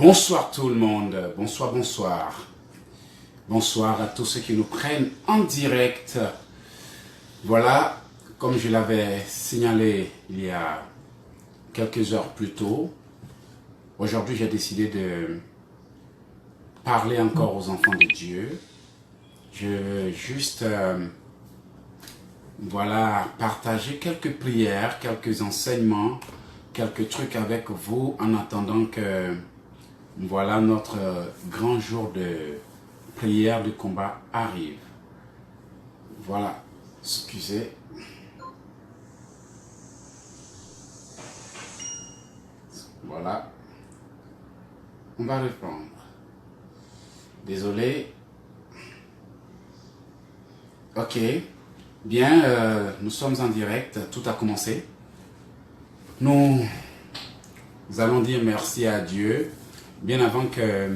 Bonsoir tout le monde, bonsoir, bonsoir. Bonsoir à tous ceux qui nous prennent en direct. Voilà, comme je l'avais signalé il y a quelques heures plus tôt, aujourd'hui j'ai décidé de parler encore aux enfants de Dieu. Je veux juste partager quelques prières, quelques enseignements, quelques trucs avec vous en attendant que notre grand jour de prière, de combat arrive. Voilà, excusez. Voilà. On va reprendre. Désolé. Ok. Bien, nous sommes en direct. Tout a commencé. Nous allons dire merci à Dieu. Bien avant que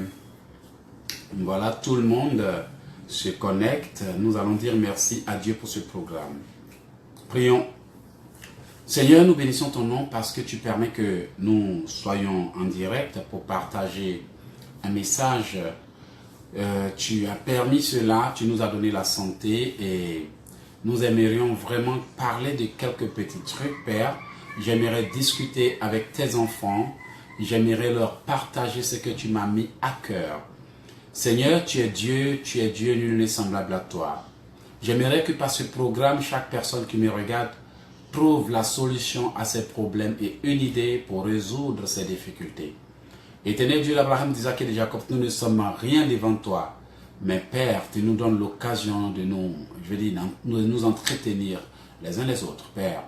tout le monde se connecte, nous allons dire merci à Dieu pour ce programme. Prions. Seigneur, nous bénissons ton nom parce que tu permets que nous soyons en direct pour partager un message. Tu as permis cela, tu nous as donné la santé et nous aimerions vraiment parler de quelques petits trucs, Père. J'aimerais discuter avec tes enfants. J'aimerais leur partager ce que tu m'as mis à cœur. Seigneur, tu es Dieu, nul n'est semblable à toi. J'aimerais que par ce programme, chaque personne qui me regarde trouve la solution à ses problèmes et une idée pour résoudre ses difficultés. Éternel Dieu d'Abraham, d'Isaac et de Jacob, nous ne sommes rien devant toi. Mais Père, tu nous donnes l'occasion de nous entretenir les uns les autres. Père,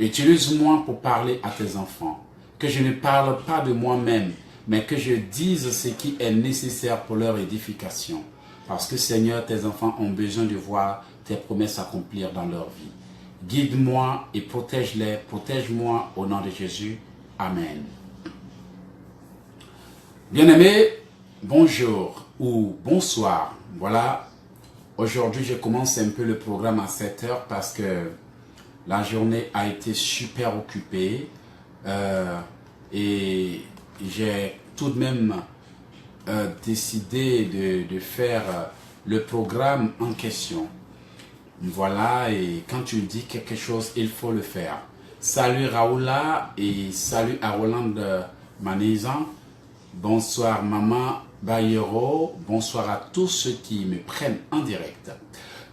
utilise-moi pour parler à tes enfants. Que je ne parle pas de moi-même, mais que je dise ce qui est nécessaire pour leur édification. Parce que Seigneur, tes enfants ont besoin de voir tes promesses s'accomplir dans leur vie. Guide-moi et protège-les, protège-moi au nom de Jésus. Amen. Bien-aimés, bonjour ou bonsoir. Voilà, aujourd'hui je commence un peu le programme à 7 heures parce que la journée a été super occupée. Et j'ai tout de même décidé de faire le programme en question. Voilà, et quand tu dis quelque chose, il faut le faire. Salut Raoula et salut à Roland Manizan. Bonsoir Maman Bayero. Bonsoir à tous ceux qui me prennent en direct.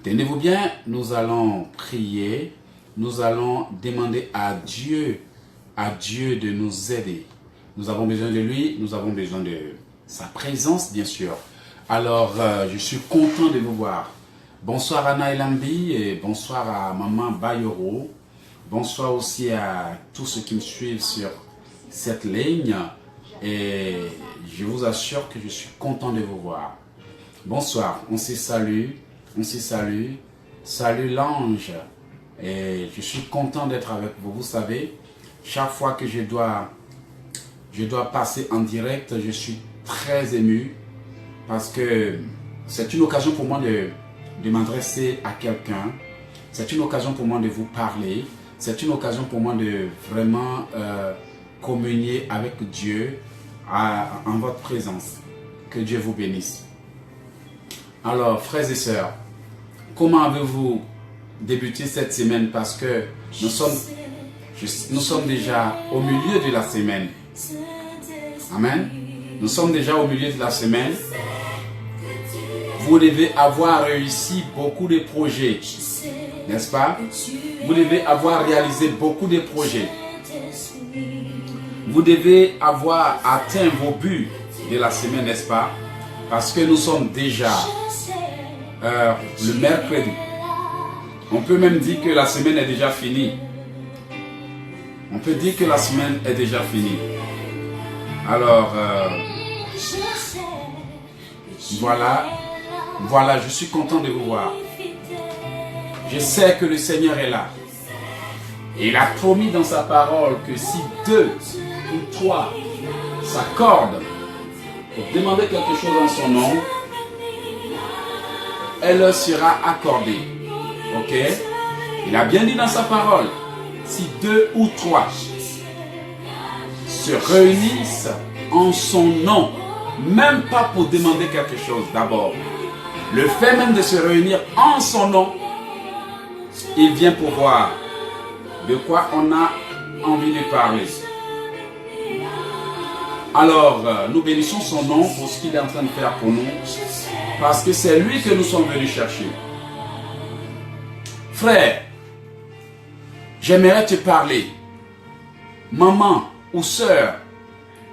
Tenez-vous bien, nous allons prier. Nous allons demander à Dieu de nous aider. Nous avons besoin de lui, nous avons besoin de sa présence, bien sûr. Alors, je suis content de vous voir. Bonsoir Anna Elambi et bonsoir à Maman Bayoro. Bonsoir aussi à tous ceux qui me suivent sur cette ligne. Et je vous assure que je suis content de vous voir. Bonsoir, on se salue, Salut l'ange. Et je suis content d'être avec vous. Vous savez, chaque fois que je dois passer en direct, je suis très ému parce que c'est une occasion pour moi de m'adresser à quelqu'un. C'est une occasion pour moi de vous parler. C'est une occasion pour moi de vraiment communier avec Dieu en votre présence. Que Dieu vous bénisse. Alors, frères et sœurs, comment avez-vous débuté cette semaine? Parce que nous sommes déjà au milieu de la semaine. Amen. Nous sommes déjà au milieu de la semaine. Vous devez avoir réussi beaucoup de projets, n'est-ce pas? Vous devez avoir réalisé beaucoup de projets. Vous devez avoir atteint vos buts de la semaine, n'est-ce pas? Parce que nous sommes déjà le mercredi. On peut même dire que la semaine est déjà finie. On peut dire que la semaine est déjà finie. Alors, voilà, je suis content de vous voir. Je sais que le Seigneur est là. Et il a promis dans sa parole que si 2 ou 3 s'accordent pour demander quelque chose en son nom, elle leur sera accordée. Ok? Il a bien dit dans sa parole, si 2 ou 3 se réunissent en son nom, même pas pour demander quelque chose d'abord. Le fait même de se réunir en son nom, il vient pour voir de quoi on a envie de parler. Alors, nous bénissons son nom pour ce qu'il est en train de faire pour nous, parce que c'est lui que nous sommes venus chercher. Frère, j'aimerais te parler. Maman ou sœur,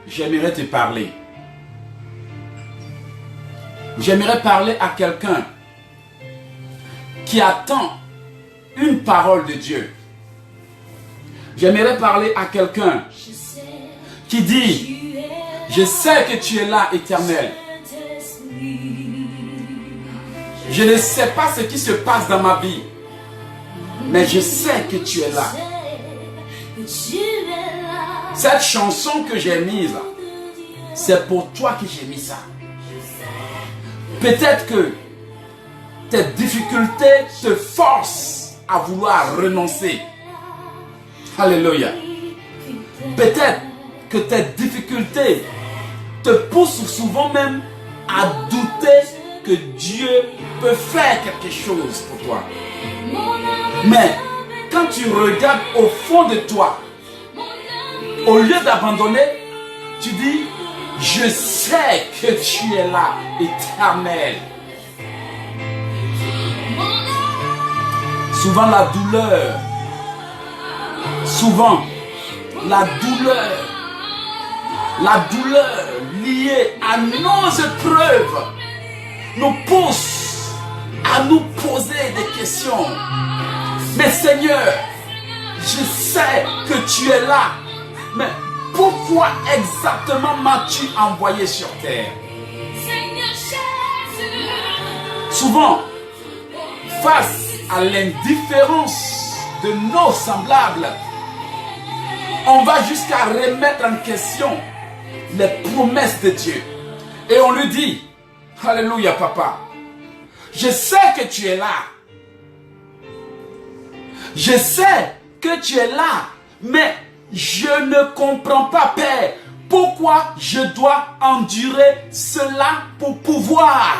j'aimerais te parler. J'aimerais parler à quelqu'un qui attend une parole de Dieu. J'aimerais parler à quelqu'un qui dit, je sais que tu es là, Éternel. Je ne sais pas ce qui se passe dans ma vie, mais je sais que tu es là. Cette chanson que j'ai mise, c'est pour toi que j'ai mis ça. Peut-être que tes difficultés te forcent à vouloir renoncer. Alléluia. Peut-être que tes difficultés te poussent souvent même à douter que Dieu peut faire quelque chose pour toi. Mais quand tu regardes au fond de toi, au lieu d'abandonner, tu dis, je sais que tu es là, Éternel. Souvent la douleur liée à nos épreuves nous pousse à nous poser des questions. Mais Seigneur, je sais que tu es là, mais pourquoi exactement m'as-tu envoyé sur terre? Souvent, face à l'indifférence de nos semblables, on va jusqu'à remettre en question les promesses de Dieu. Et on lui dit, alléluia papa, je sais que tu es là. Je sais que tu es là, mais je ne comprends pas, Père, pourquoi je dois endurer cela pour pouvoir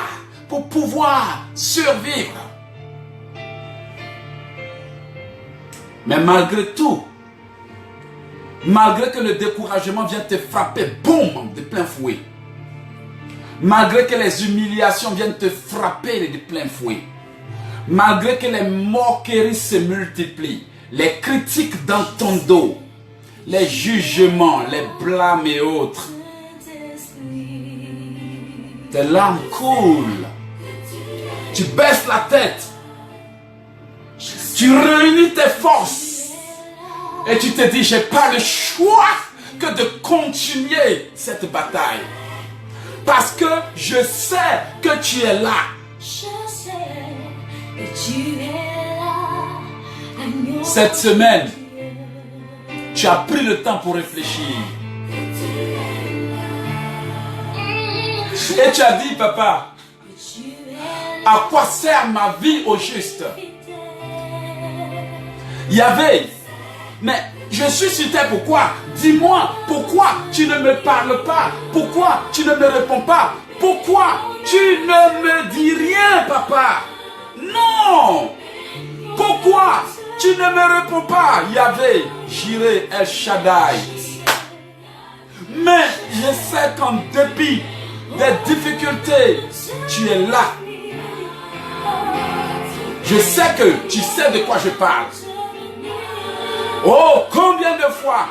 survivre. Mais malgré tout, malgré que le découragement vienne te frapper, boum, de plein fouet, malgré que les humiliations viennent te frapper de plein fouet, malgré que les moqueries se multiplient, les critiques dans ton dos, les jugements, les blâmes et autres, tes larmes coulent, tu baisses la tête, tu réunis tes forces et tu te dis, j'ai pas le choix que de continuer cette bataille. Parce que je sais que tu es là. Cette semaine, tu as pris le temps pour réfléchir. Et tu as dit, papa, à quoi sert ma vie au juste? Yahvé, mais je suis sur terre, pourquoi? Dis-moi, pourquoi tu ne me parles pas? Pourquoi tu ne me réponds pas? Pourquoi tu ne me dis rien, papa? Non! Pourquoi tu ne me réponds pas, Yahvé, Jireh, El Shaddai? Mais je sais qu'en dépit des difficultés, tu es là. Je sais que tu sais de quoi je parle. Oh, combien de fois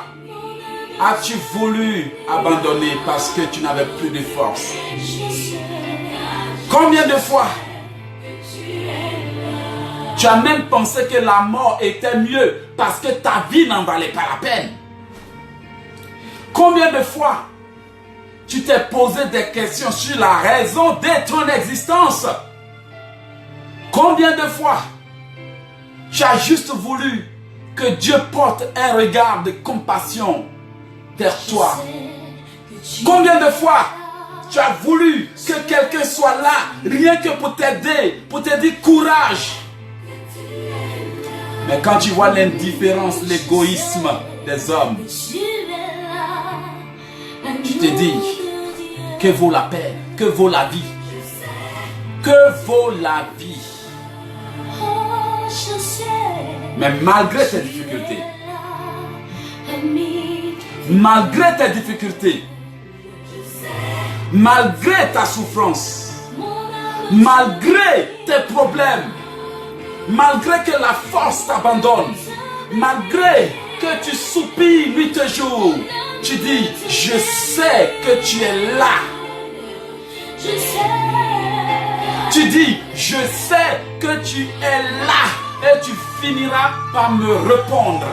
as-tu voulu abandonner parce que tu n'avais plus de force? Combien de fois tu as même pensé que la mort était mieux parce que ta vie n'en valait pas la peine? Combien de fois tu t'es posé des questions sur la raison de ton existence? Combien de fois tu as juste voulu que Dieu porte un regard de compassion vers toi? Combien de fois tu as voulu que quelqu'un soit là, rien que pour t'aider, pour te dire courage? Mais quand tu vois l'indifférence, l'égoïsme des hommes, tu te dis, que vaut la peine, que vaut la vie, que vaut la vie. Mais malgré tes difficultés, malgré tes difficultés, malgré ta souffrance, malgré tes problèmes, malgré que la force t'abandonne, malgré que tu soupires nuit et jour, tu dis, je sais que tu es là. Tu dis, je sais que tu es là et tu finiras par me répondre.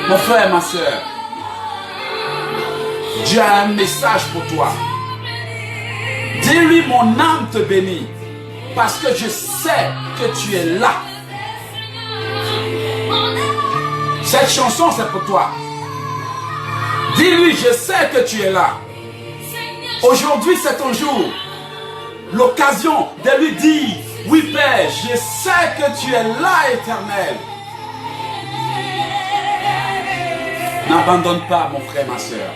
Mon frère, ma soeur, Dieu a un message pour toi. Dis-lui, mon âme te bénit, parce que je sais que tu es là. Cette chanson, c'est pour toi. Dis-lui, je sais que tu es là. Aujourd'hui, c'est ton jour. L'occasion de lui dire, oui Père, je sais que tu es là, Éternel. N'abandonne pas, mon frère, ma soeur.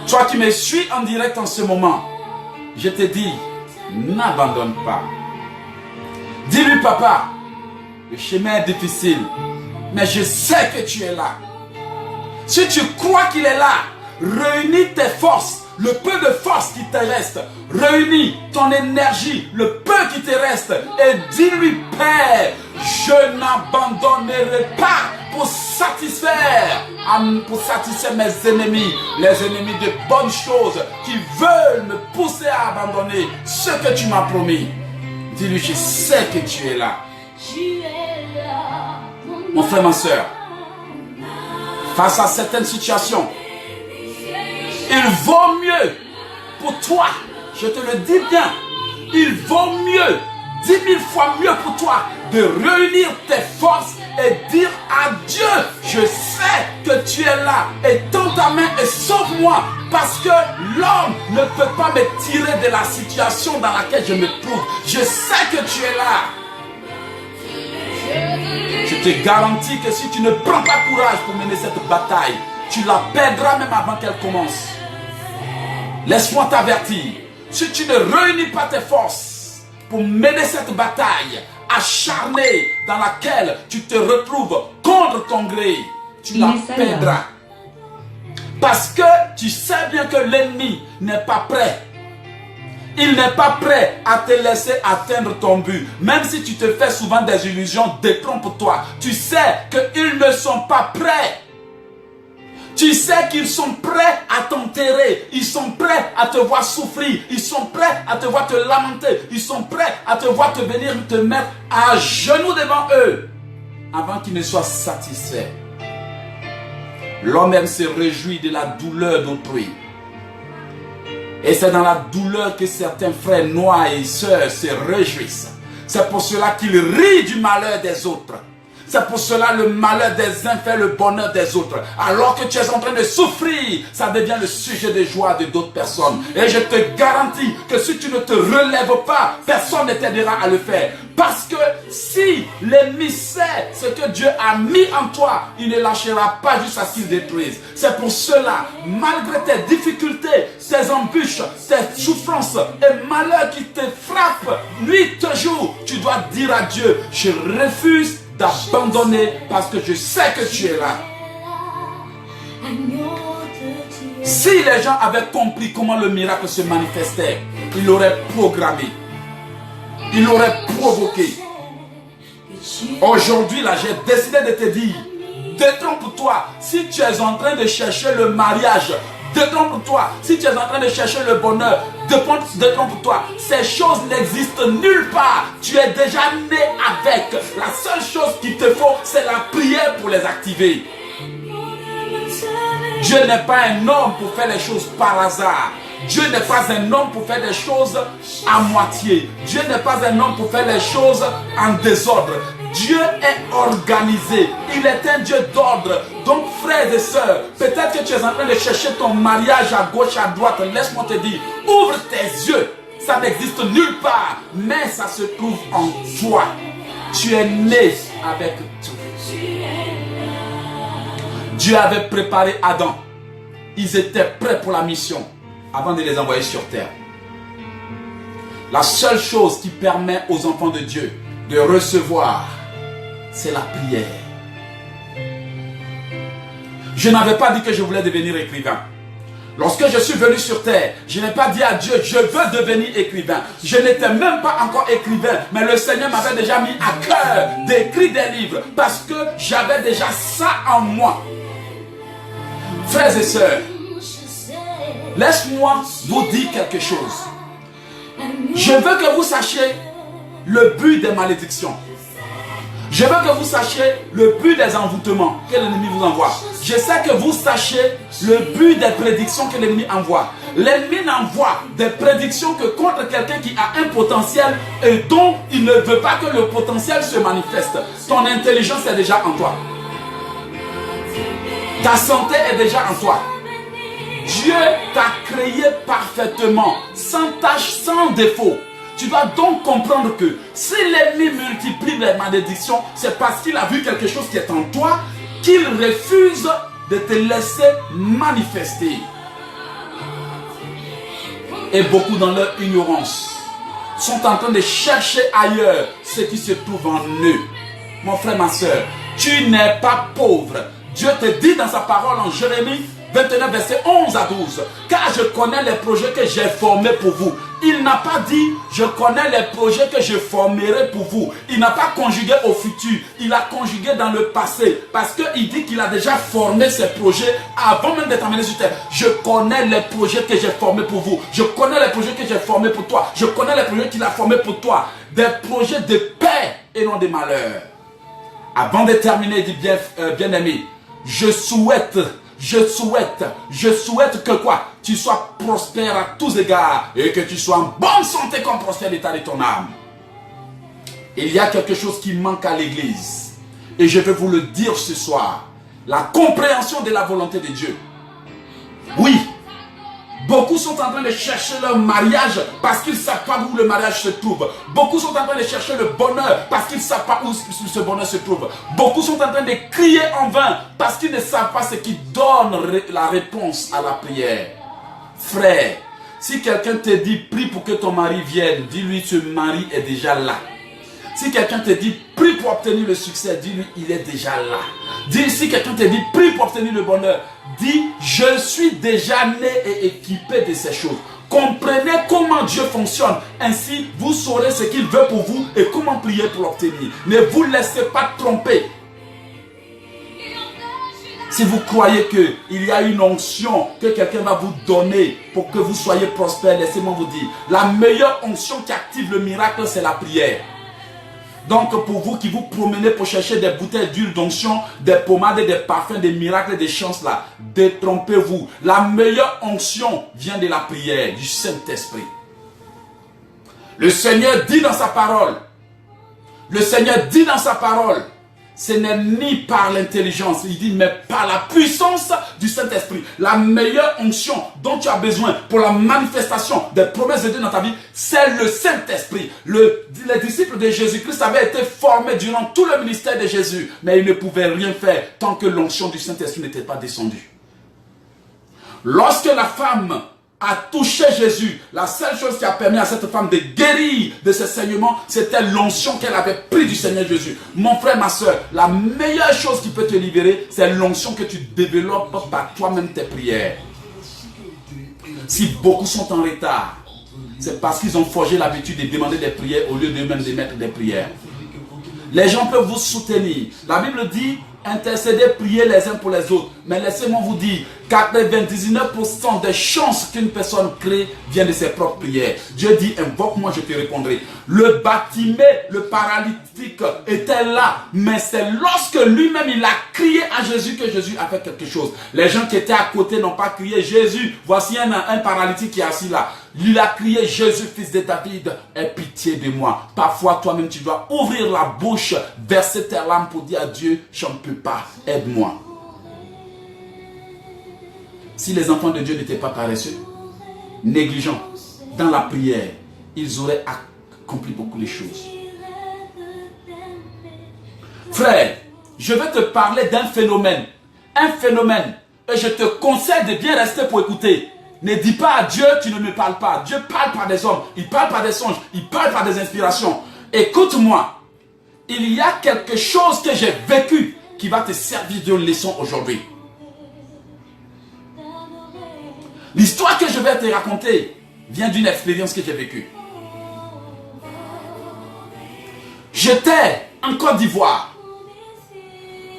Toi qui me suis en direct en ce moment, je te dis, n'abandonne pas. Dis-lui, papa, le chemin est difficile, mais je sais que tu es là. Si tu crois qu'il est là, réunis tes forces, le peu de force qui te reste. Réunis ton énergie, le peu qui te reste. Et dis-lui, Père, je n'abandonnerai pas pour satisfaire mes ennemis. Les ennemis de bonnes choses qui veulent me pousser à abandonner ce que tu m'as promis. Dis-lui, je sais que tu es là. Mon frère, ma soeur, face à certaines situations, il vaut mieux pour toi, je te le dis bien, il vaut mieux, 10 000 fois mieux pour toi de réunir tes forces et dire à Dieu, je sais que tu es là et tends ta main et sauve-moi, parce que l'homme ne peut pas me tirer de la situation dans laquelle je me trouve. Je sais que tu es là. Je te garantis que si tu ne prends pas courage pour mener cette bataille, tu la perdras même avant qu'elle commence. Laisse-moi t'avertir, si tu ne réunis pas tes forces pour mener cette bataille acharnée dans laquelle tu te retrouves contre ton gré, tu la perdras. Parce que tu sais bien que l'ennemi n'est pas prêt. Il n'est pas prêt à te laisser atteindre ton but. Même si tu te fais souvent des illusions, détrompe-toi. Tu sais qu'ils ne sont pas prêts. Tu sais qu'ils sont prêts à t'enterrer. Ils sont prêts à te voir souffrir. Ils sont prêts à te voir te lamenter. Ils sont prêts à te voir te venir te mettre à genoux devant eux avant qu'ils ne soient satisfaits. L'homme même se réjouit de la douleur d'autrui. Et c'est dans la douleur que certains frères noirs et sœurs se réjouissent. C'est pour cela qu'ils rient du malheur des autres. C'est pour cela le malheur des uns fait le bonheur des autres. Alors que tu es en train de souffrir, ça devient le sujet de joie de d'autres personnes. Et je te garantis que si tu ne te relèves pas, personne ne t'aidera à le faire. Parce que si l'ennemi sait ce que Dieu a mis en toi, il ne lâchera pas jusqu'à ce qu'il détruise. C'est pour cela, malgré tes difficultés, tes embûches, tes souffrances et malheurs qui te frappent nuit et jour, tu dois dire à Dieu, je refuse d'abandonner parce que je sais que tu es là. Si les gens avaient compris comment le miracle se manifestait, ils l'auraient programmé. Ils l'auraient provoqué. Aujourd'hui, là, j'ai décidé de te dire, détrompe-toi. Si tu es en train de chercher le mariage, détrompe-toi. Si tu es en train de chercher le bonheur, détrompe-toi. Ces choses n'existent nulle part. Tu es déjà né avec. La seule chose qu'il te faut, c'est la prière pour les activer. Dieu n'est pas un homme pour faire les choses par hasard. Dieu n'est pas un homme pour faire des choses à moitié. Dieu n'est pas un homme pour faire les choses en désordre. Dieu est organisé. Il est un Dieu d'ordre. Donc frères et sœurs, peut-être que tu es en train de chercher ton mariage à gauche, à droite. Laisse-moi te dire, ouvre tes yeux. Ça n'existe nulle part, mais ça se trouve en toi. Tu es né avec tout. Dieu avait préparé Adam. Ils étaient prêts pour la mission avant de les envoyer sur terre. La seule chose qui permet aux enfants de Dieu de recevoir, c'est la prière. Je n'avais pas dit que je voulais devenir écrivain. Lorsque je suis venu sur terre, je n'ai pas dit à Dieu, je veux devenir écrivain. Je n'étais même pas encore écrivain, mais le Seigneur m'avait déjà mis à cœur d'écrire des livres parce que j'avais déjà ça en moi. Frères et sœurs, laisse-moi vous dire quelque chose. Je veux que vous sachiez le but des malédictions. Je veux que vous sachiez le but des envoûtements que l'ennemi vous envoie. Je sais que vous sachiez le but des prédictions que l'ennemi envoie. L'ennemi n'envoie des prédictions que contre quelqu'un qui a un potentiel et dont il ne veut pas que le potentiel se manifeste. Ton intelligence est déjà en toi. Ta santé est déjà en toi. Dieu t'a créé parfaitement, sans tache, sans défaut. Tu dois donc comprendre que si l'ennemi multiplie les malédictions, c'est parce qu'il a vu quelque chose qui est en toi, qu'il refuse de te laisser manifester. Et beaucoup dans leur ignorance sont en train de chercher ailleurs ce qui se trouve en eux. Mon frère, ma soeur, tu n'es pas pauvre. Dieu te dit dans sa parole en Jérémie 29, versets 11 à 12. Car je connais les projets que j'ai formés pour vous. Il n'a pas dit, je connais les projets que je formerai pour vous. Il n'a pas conjugué au futur. Il a conjugué dans le passé. Parce qu'il dit qu'il a déjà formé ses projets avant même d'être amené sur terre. Je connais les projets que j'ai formés pour vous. Je connais les projets que j'ai formés pour toi. Je connais les projets qu'il a formés pour toi. Des projets de paix et non de malheur. Avant de terminer, dit bien-aimé, je souhaite que quoi? Tu sois prospère à tous égards et que tu sois en bonne santé comme prospère l'état de ton âme. Il y a quelque chose qui manque à l'église et je vais vous le dire ce soir. La compréhension de la volonté de Dieu. Oui, beaucoup sont en train de chercher leur mariage parce qu'ils ne savent pas où le mariage se trouve. Beaucoup sont en train de chercher le bonheur parce qu'ils ne savent pas où ce bonheur se trouve. Beaucoup sont en train de crier en vain parce qu'ils ne savent pas ce qui donne la réponse à la prière. Frère, si quelqu'un te dit prie pour que ton mari vienne, dis-lui ce mari est déjà là. Si quelqu'un te dit prie pour obtenir le succès, dis-lui il est déjà là. Si quelqu'un te dit prie pour obtenir le bonheur, dis je suis déjà né et équipé de ces choses. Comprenez comment Dieu fonctionne. Ainsi, vous saurez ce qu'il veut pour vous et comment prier pour l'obtenir. Ne vous laissez pas tromper. Si vous croyez qu'il y a une onction que quelqu'un va vous donner pour que vous soyez prospère, laissez-moi vous dire, la meilleure onction qui active le miracle, c'est la prière. Donc pour vous qui vous promenez pour chercher des bouteilles d'huile d'onction, des pommades, des parfums, des miracles, des chances là, détrompez-vous. La meilleure onction vient de la prière, du Saint-Esprit. Le Seigneur dit dans sa parole, ce n'est ni par l'intelligence, il dit, mais par la puissance du Saint-Esprit. La meilleure onction dont tu as besoin pour la manifestation des promesses de Dieu dans ta vie, c'est le Saint-Esprit. Les disciples de Jésus-Christ avaient été formés durant tout le ministère de Jésus, mais ils ne pouvaient rien faire tant que l'onction du Saint-Esprit n'était pas descendue. Lorsque la femme a touché Jésus, la seule chose qui a permis à cette femme de guérir de ses saignements, c'était l'onction qu'elle avait prise du Seigneur Jésus. Mon frère, ma soeur, la meilleure chose qui peut te libérer, c'est l'onction que tu développes par toi-même tes prières. Si beaucoup sont en retard, c'est parce qu'ils ont forgé l'habitude de demander des prières au lieu d'eux-mêmes d'émettre des prières. Les gens peuvent vous soutenir. La Bible dit, intercédez, priez les uns pour les autres. Mais laissez-moi vous dire, 99% des chances qu'une personne crée viennent de ses propres prières. Dieu dit, invoque-moi, je te répondrai. Le Bartimée, le paralytique, était là. Mais c'est lorsque lui-même, il a crié à Jésus que Jésus a fait quelque chose. Les gens qui étaient à côté n'ont pas crié, Jésus, voici un paralytique qui est assis là. Il a crié, Jésus, fils de David, aie pitié de moi. Parfois, toi-même, tu dois ouvrir la bouche, verser tes larmes pour dire à Dieu, je ne peux pas, aide-moi. Si les enfants de Dieu n'étaient pas paresseux, négligents dans la prière, ils auraient accompli beaucoup de choses. Frère, je vais te parler d'un phénomène un phénomène. Et je te conseille de bien rester pour écouter. Ne dis pas à Dieu, tu ne me parles pas. Dieu parle par des hommes, il parle par des songes, il parle par des inspirations. Écoute-moi, il y a quelque chose que j'ai vécu qui va te servir de leçon aujourd'hui. L'histoire que je vais te raconter vient d'une expérience que j'ai vécue. J'étais en Côte d'Ivoire.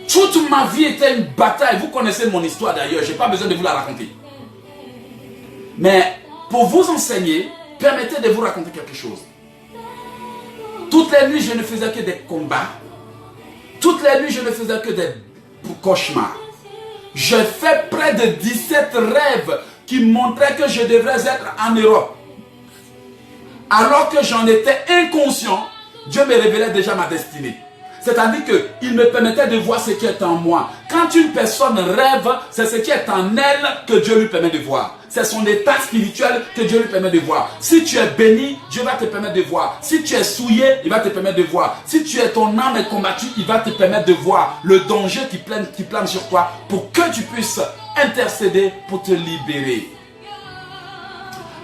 Toute ma vie était une bataille. Vous connaissez mon histoire d'ailleurs, je n'ai pas besoin de vous la raconter. Mais pour vous enseigner, permettez de vous raconter quelque chose. Toutes les nuits, je ne faisais que des combats. Toutes les nuits, je ne faisais que des cauchemars. J'ai fait près de 17 rêves qui montraient que je devrais être en Europe. Alors que j'en étais inconscient, Dieu me révélait déjà ma destinée. C'est-à-dire qu'il me permettait de voir ce qui est en moi. Quand une personne rêve, c'est ce qui est en elle que Dieu lui permet de voir. C'est son état spirituel que Dieu lui permet de voir. Si tu es béni, Dieu va te permettre de voir. Si tu es souillé, il va te permettre de voir. Si ton âme est combattue, il va te permettre de voir le danger qui plane sur toi pour que tu puisses intercéder pour te libérer.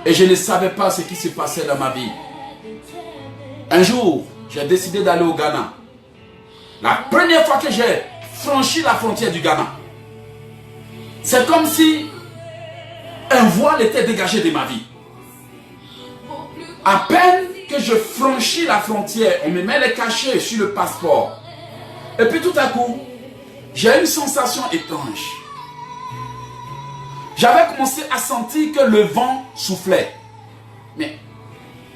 Et je ne savais pas ce qui se passait dans ma vie. Un jour, j'ai décidé d'aller au Ghana. La première fois que j'ai franchi la frontière du Ghana, c'est comme si un voile était dégagé de ma vie. À peine que je franchis la frontière, on me met les cachets sur le passeport. Et puis tout à coup, j'ai une sensation étrange. J'avais commencé à sentir que le vent soufflait. Mais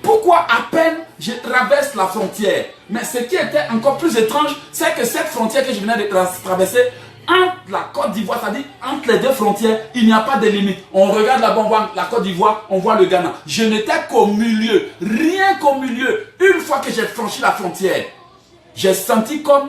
pourquoi à peine je traverse la frontière? Mais ce qui était encore plus étrange, c'est que cette frontière que je venais de traverser, entre la Côte d'Ivoire, c'est-à-dire entre les deux frontières, il n'y a pas de limite. On regarde là-bas, on voit la Côte d'Ivoire, on voit le Ghana. Je n'étais qu'au milieu, rien qu'au milieu. Une fois que j'ai franchi la frontière, j'ai senti comme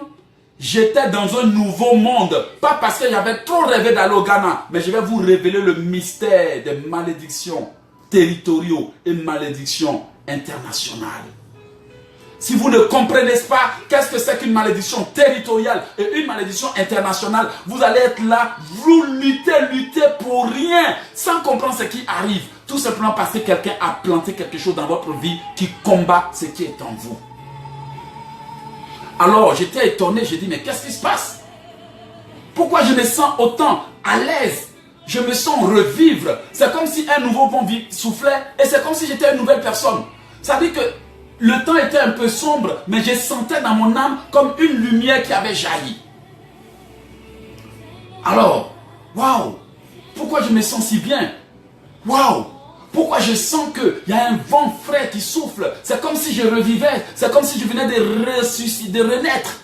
j'étais dans un nouveau monde. Pas parce que j'avais trop rêvé d'aller au Ghana, mais je vais vous révéler le mystère des malédictions territoriaux et malédictions internationales. Si vous ne comprenez pas qu'est-ce que c'est qu'une malédiction territoriale et une malédiction internationale, vous allez être là, vous luttez pour rien, sans comprendre ce qui arrive. Tout simplement parce que quelqu'un a planté quelque chose dans votre vie qui combat ce qui est en vous. Alors j'étais étonné, j'ai dit mais qu'est-ce qui se passe? Pourquoi je me sens autant à l'aise? Je me sens revivre. C'est comme si un nouveau vent soufflait et c'est comme si j'étais une nouvelle personne. Ça veut dire que le temps était un peu sombre, mais je sentais dans mon âme comme une lumière qui avait jailli. Alors, waouh, pourquoi je me sens si bien? Waouh, pourquoi je sens qu'il y a un vent frais qui souffle? C'est comme si je revivais, c'est comme si je venais de ressusciter, de renaître.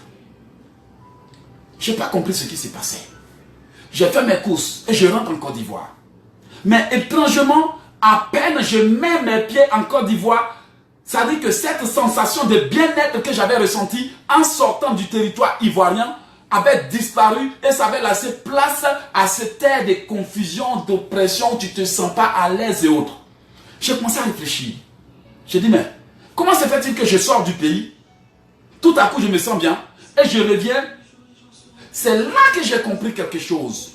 Je n'ai pas compris ce qui s'est passé. J'ai fait mes courses et je rentre en Côte d'Ivoire. Mais étrangement, à peine je mets mes pieds en Côte d'Ivoire, ça dit que cette sensation de bien-être que j'avais ressentie en sortant du territoire ivoirien avait disparu et ça avait laissé place à cette ère de confusion, d'oppression où tu ne te sens pas à l'aise et autres. J'ai commencé à réfléchir. J'ai dit, mais comment se fait-il que je sors du pays? Tout à coup, je me sens bien et je reviens. C'est là que j'ai compris quelque chose.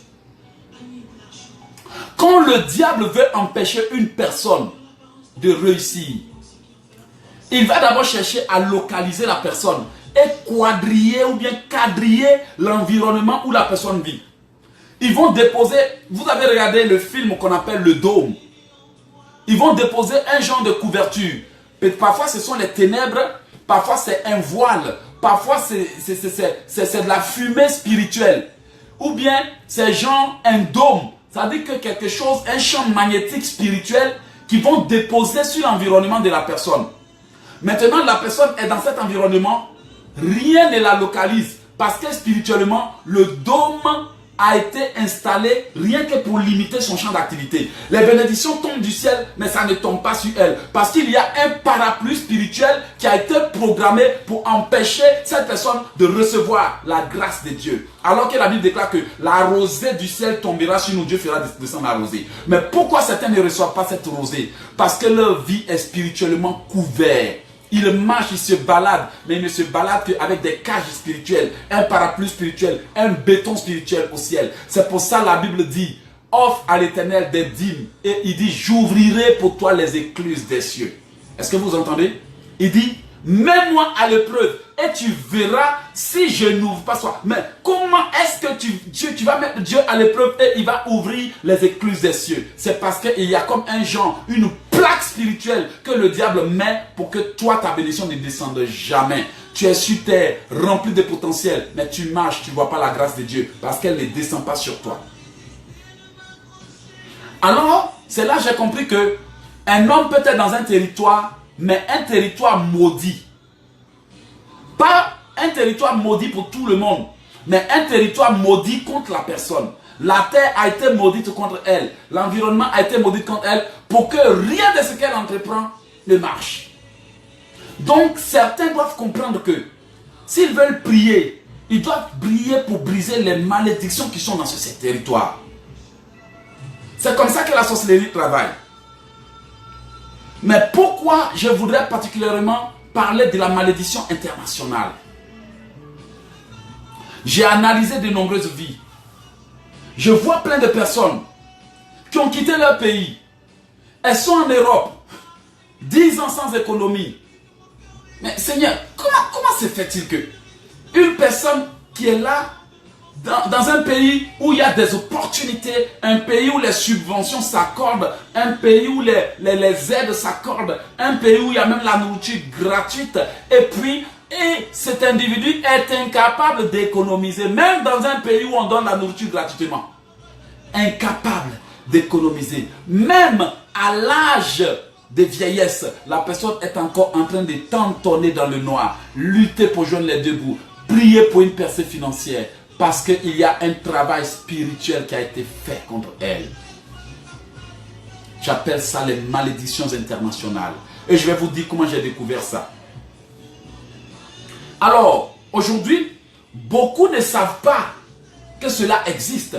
Quand le diable veut empêcher une personne de réussir, il va d'abord chercher à localiser la personne et quadriller ou bien quadriller l'environnement où la personne vit. Ils vont déposer, vous avez regardé le film qu'on appelle Le Dôme. Ils vont déposer un genre de couverture. Parfois ce sont les ténèbres, parfois c'est un voile, parfois c'est de la fumée spirituelle. Ou bien c'est genre un dôme, ça veut dire que quelque chose, un champ magnétique spirituel qui vont déposer sur l'environnement de la personne. Maintenant, la personne est dans cet environnement, rien ne la localise parce que spirituellement, le dôme a été installé rien que pour limiter son champ d'activité. Les bénédictions tombent du ciel, mais ça ne tombe pas sur elle parce qu'il y a un parapluie spirituel qui a été programmé pour empêcher cette personne de recevoir la grâce de Dieu. Alors que la Bible déclare que la rosée du ciel tombera sur nous, Dieu fera descendre la rosée. Mais pourquoi certains ne reçoivent pas cette rosée? Parce que leur vie est spirituellement couverte. Il marche, il se balade, mais il ne se balade qu'avec des cages spirituelles, un parapluie spirituel, un béton spirituel au ciel. C'est pour ça la Bible dit, offre à l'Éternel des dîmes. Et il dit, j'ouvrirai pour toi les écluses des cieux. Est-ce que vous entendez? Il dit, mets-moi à l'épreuve et tu verras si je n'ouvre pas ça. Mais comment est-ce que tu vas mettre Dieu à l'épreuve et il va ouvrir les écluses des cieux? C'est parce qu'il y a comme un genre, une plaque spirituelle que le diable met pour que toi, ta bénédiction ne descende jamais. Tu es sur terre, rempli de potentiel, mais tu marches, tu ne vois pas la grâce de Dieu parce qu'elle ne descend pas sur toi. Alors, c'est là que j'ai compris que un homme peut être dans un territoire, mais un territoire maudit. Pas un territoire maudit pour tout le monde, mais un territoire maudit contre la personne. La terre a été maudite contre elle. L'environnement a été maudit contre elle pour que rien de ce qu'elle entreprend ne marche. Donc, certains doivent comprendre que s'ils veulent prier, ils doivent prier pour briser les malédictions qui sont dans ce territoire. C'est comme ça que la sorcellerie travaille. Mais pourquoi je voudrais particulièrement parler de la malédiction internationale? J'ai analysé de nombreuses vies. Je vois plein de personnes qui ont quitté leur pays. Elles sont en Europe. 10 ans sans économie. Mais Seigneur, comment se fait-il que une personne qui est là, dans un pays où il y a des opportunités, un pays où les subventions s'accordent, un pays où les aides s'accordent, un pays où il y a même la nourriture gratuite, et cet individu est incapable d'économiser, même dans un pays où on donne la nourriture gratuitement. Incapable d'économiser. Même à l'âge de vieillesse, la personne est encore en train de tantonner dans le noir, lutter pour joindre les deux bouts, prier pour une percée financière, parce qu'il y a un travail spirituel qui a été fait contre elle. J'appelle ça les malédictions internationales. Et je vais vous dire comment j'ai découvert ça. Alors, aujourd'hui, beaucoup ne savent pas que cela existe.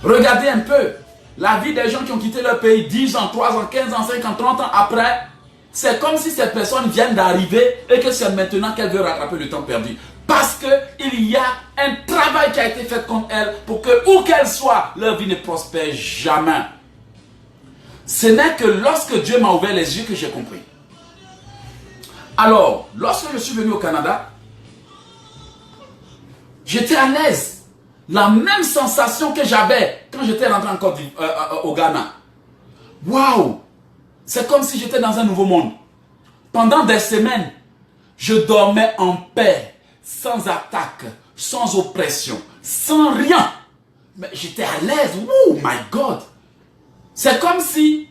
Regardez un peu la vie des gens qui ont quitté leur pays 10 ans, 3 ans, 15 ans, 5 ans, 30 ans après. C'est comme si ces personnes viennent d'arriver et que c'est maintenant qu'elles veulent rattraper le temps perdu. Parce qu'il y a un travail qui a été fait contre elles pour que, où qu'elles soient, leur vie ne prospère jamais. Ce n'est que lorsque Dieu m'a ouvert les yeux que j'ai compris. Alors, lorsque je suis venu au Canada, j'étais à l'aise. La même sensation que j'avais quand j'étais rentré au Ghana. Waouh! C'est comme si j'étais dans un nouveau monde. Pendant des semaines, je dormais en paix, sans attaque, sans oppression, sans rien. Mais j'étais à l'aise. Oh my God! C'est comme si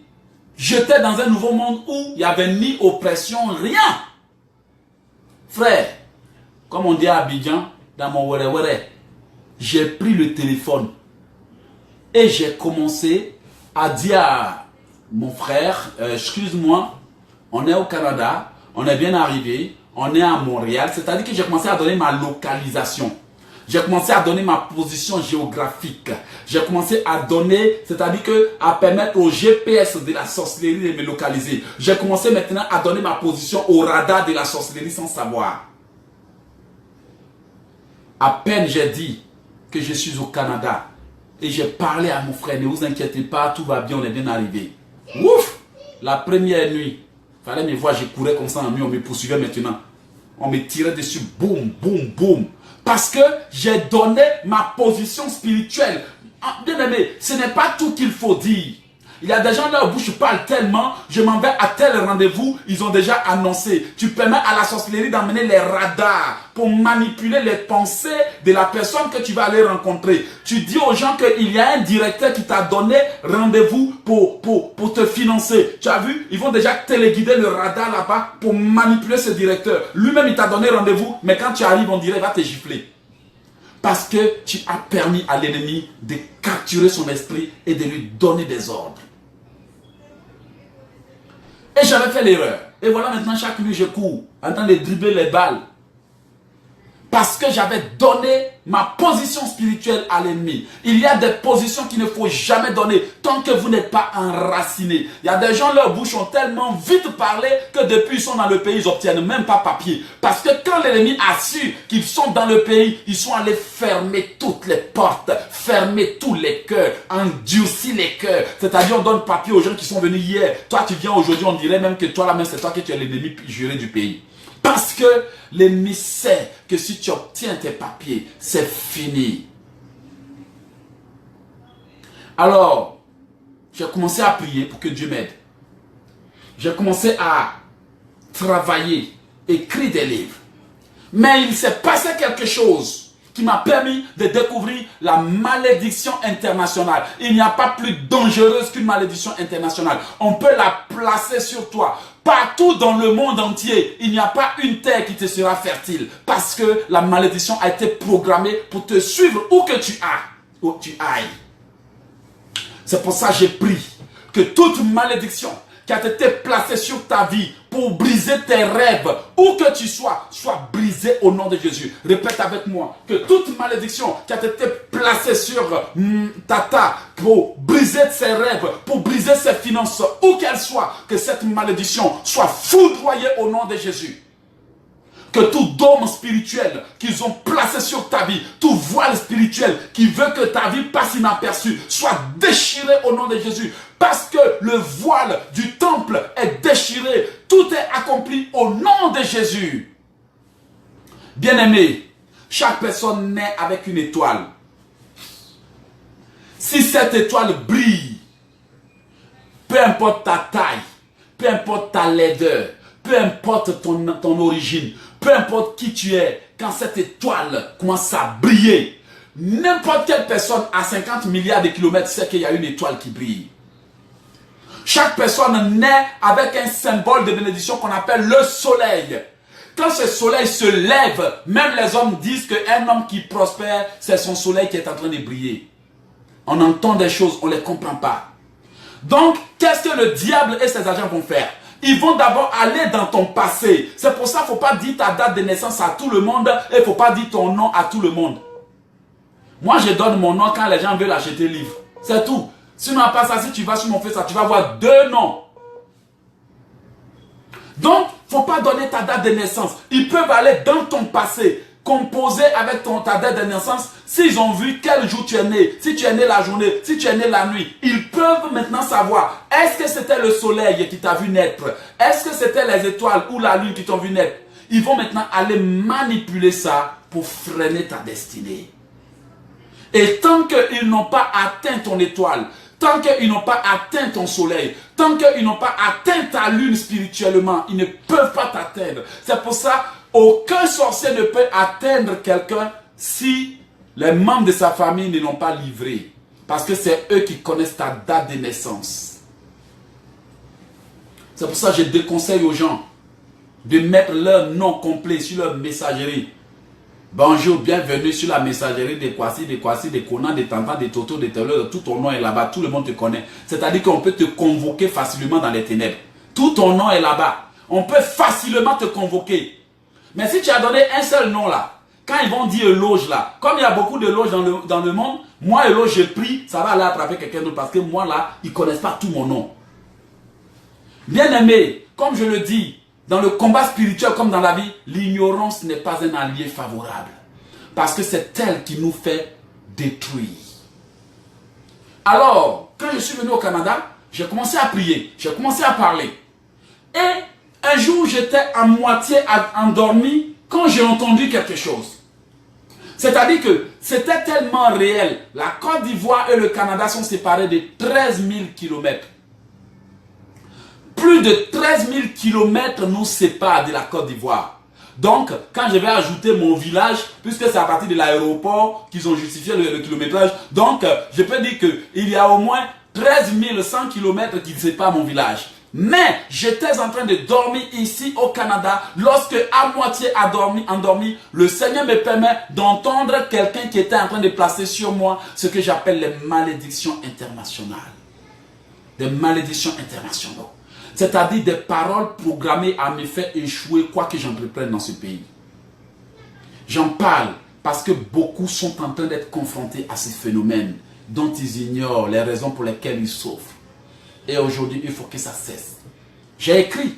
j'étais dans un nouveau monde où il n'y avait ni oppression, rien. Frère, comme on dit à Abidjan, dans mon were, j'ai pris le téléphone et j'ai commencé à dire à mon frère, excuse-moi, on est au Canada, on est bien arrivé, on est à Montréal. C'est-à-dire que j'ai commencé à donner ma localisation. J'ai commencé à donner ma position géographique. J'ai commencé à donner, c'est-à-dire à permettre au GPS de la sorcellerie de me localiser. J'ai commencé maintenant à donner ma position au radar de la sorcellerie sans savoir. À peine j'ai dit que je suis au Canada et j'ai parlé à mon frère, ne vous inquiétez pas, tout va bien, on est bien arrivé. Ouf! La première nuit, il fallait me voir, je courais comme ça en nuit, on me poursuivait maintenant. On me tirait dessus, boum, boum, boum. Parce que j'ai donné ma position spirituelle. Bien aimé, ce n'est pas tout qu'il faut dire. Il y a des gens là où bouche parle tellement, je m'en vais à tel rendez-vous, ils ont déjà annoncé. Tu permets à la sorcellerie d'amener les radars pour manipuler les pensées de la personne que tu vas aller rencontrer. Tu dis aux gens qu'il y a un directeur qui t'a donné rendez-vous pour te financer. Tu as vu, ils vont déjà téléguider le radar là-bas pour manipuler ce directeur. Lui-même, il t'a donné rendez-vous, mais quand tu arrives, on dirait qu'il va te gifler. Parce que tu as permis à l'ennemi de capturer son esprit et de lui donner des ordres. Et j'avais fait l'erreur. Et voilà maintenant chaque nuit je cours en train de dribbler les balles. Parce que j'avais donné ma position spirituelle à l'ennemi. Il y a des positions qu'il ne faut jamais donner tant que vous n'êtes pas enraciné. Il y a des gens, leurs bouches ont tellement vite parlé que depuis ils sont dans le pays, ils n'obtiennent même pas papier. Parce que quand l'ennemi a su qu'ils sont dans le pays, ils sont allés fermer toutes les portes, fermer tous les cœurs, endurcir les cœurs. C'est-à-dire on donne papier aux gens qui sont venus hier. Toi tu viens aujourd'hui, on dirait même que toi là-même c'est toi que tu es l'ennemi juré du pays. Parce que l'ennemi sait que si tu obtiens tes papiers, c'est fini. Alors, j'ai commencé à prier pour que Dieu m'aide. J'ai commencé à travailler, écrire des livres. Mais il s'est passé quelque chose qui m'a permis de découvrir la malédiction internationale. Il n'y a pas plus dangereuse qu'une malédiction internationale. On peut la placer sur toi. Partout dans le monde entier, il n'y a pas une terre qui te sera fertile. Parce que la malédiction a été programmée pour te suivre où que tu ailles. C'est pour ça que j'ai pris que toute malédiction qui a été placée sur ta vie pour briser tes rêves, où que tu sois, soit brisée au nom de Jésus. Répète avec moi que toute malédiction qui a été placée sur Tata pour briser ses rêves, pour briser ses finances, où qu'elle soit, que cette malédiction soit foudroyée au nom de Jésus. Que tout dôme spirituel qu'ils ont placé sur ta vie, tout voile spirituel qui veut que ta vie passe inaperçue, soit déchiré au nom de Jésus. Parce que le voile du temple est déchiré. Tout est accompli au nom de Jésus. Bien-aimé, chaque personne naît avec une étoile. Si cette étoile brille, peu importe ta taille, peu importe ta laideur, peu importe ton origine, peu importe qui tu es, quand cette étoile commence à briller, n'importe quelle personne à 50 milliards de kilomètres sait qu'il y a une étoile qui brille. Chaque personne naît avec un symbole de bénédiction qu'on appelle le soleil. Quand ce soleil se lève, même les hommes disent qu'un homme qui prospère, c'est son soleil qui est en train de briller. On entend des choses, on ne les comprend pas. Donc, qu'est-ce que le diable et ses agents vont faire? Ils vont d'abord aller dans ton passé. C'est pour ça qu'il ne faut pas dire ta date de naissance à tout le monde et il ne faut pas dire ton nom à tout le monde. Moi, je donne mon nom quand les gens veulent acheter livre. C'est tout. Sinon, à part ça, si tu vas sur mon Facebook, tu vas voir 2 noms. Donc, il ne faut pas donner ta date de naissance. Ils peuvent aller dans ton passé, composer avec ta date de naissance. S'ils ont vu quel jour tu es né, si tu es né la journée, si tu es né la nuit, ils peuvent maintenant savoir, est-ce que c'était le soleil qui t'a vu naître? Est-ce que c'était les étoiles ou la lune qui t'ont vu naître? Ils vont maintenant aller manipuler ça pour freiner ta destinée. Et tant qu'ils n'ont pas atteint ton étoile, tant qu'ils n'ont pas atteint ton soleil, tant qu'ils n'ont pas atteint ta lune spirituellement, ils ne peuvent pas t'atteindre. C'est pour ça, aucun sorcier ne peut atteindre quelqu'un si les membres de sa famille ne l'ont pas livré. Parce que c'est eux qui connaissent ta date de naissance. C'est pour ça que je déconseille aux gens de mettre leur nom complet sur leur messagerie. Bonjour, bienvenue sur la messagerie de Kwasi, de Conan, de Tantan, de Toto, de Taylor. Tout ton nom est là-bas, tout le monde te connaît. C'est-à-dire qu'on peut te convoquer facilement dans les ténèbres. Tout ton nom est là-bas. On peut facilement te convoquer. Mais si tu as donné un seul nom là, quand ils vont dire loge là, comme il y a beaucoup de loges dans le monde, moi loge je prie, ça va aller attraper quelqu'un d'autre parce que moi là, ils ne connaissent pas tout mon nom. Bien aimé, comme je le dis, dans le combat spirituel comme dans la vie, l'ignorance n'est pas un allié favorable. Parce que c'est elle qui nous fait détruire. Alors, quand je suis venu au Canada, j'ai commencé à prier, j'ai commencé à parler. Et un jour, j'étais à moitié endormi quand j'ai entendu quelque chose. C'est-à-dire que c'était tellement réel. La Côte d'Ivoire et le Canada sont séparés de 13 000 kilomètres. Plus de 13 000 kilomètres nous séparent de la Côte d'Ivoire. Donc, quand je vais ajouter mon village, puisque c'est à partir de l'aéroport qu'ils ont justifié le kilométrage, donc je peux dire qu'il y a au moins 13 100 kilomètres qui séparent mon village. Mais j'étais en train de dormir ici au Canada lorsque à moitié endormi, le Seigneur me permet d'entendre quelqu'un qui était en train de placer sur moi ce que j'appelle les malédictions internationales. Des malédictions internationales. C'est-à-dire des paroles programmées à me faire échouer quoi que j'entreprenne dans ce pays. J'en parle parce que beaucoup sont en train d'être confrontés à ces phénomènes dont ils ignorent les raisons pour lesquelles ils souffrent. Et aujourd'hui, il faut que ça cesse. J'ai écrit,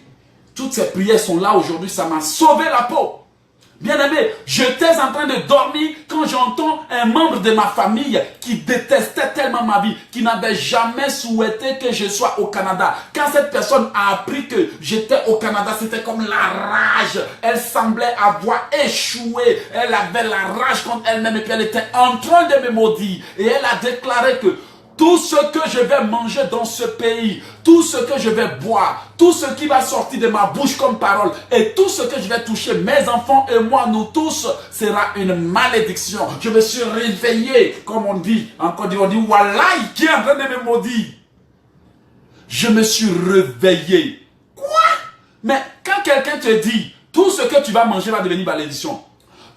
toutes ces prières sont là aujourd'hui, ça m'a sauvé la peau. Bien-aimé, j'étais en train de dormir quand j'entends un membre de ma famille qui détestait tellement ma vie, qui n'avait jamais souhaité que je sois au Canada. Quand cette personne a appris que j'étais au Canada, c'était comme la rage. Elle semblait avoir échoué. Elle avait la rage contre elle-même et puis elle était en train de me maudire. Et elle a déclaré que tout ce que je vais manger dans ce pays, tout ce que je vais boire, tout ce qui va sortir de ma bouche comme parole et tout ce que je vais toucher, mes enfants et moi, nous tous, sera une malédiction. Je me suis réveillé, comme on dit, en Côte d'Ivoire, on dit, Wallahi, qui est en train de me maudire. Je me suis réveillé. Quoi? Mais quand quelqu'un te dit, tout ce que tu vas manger va devenir malédiction,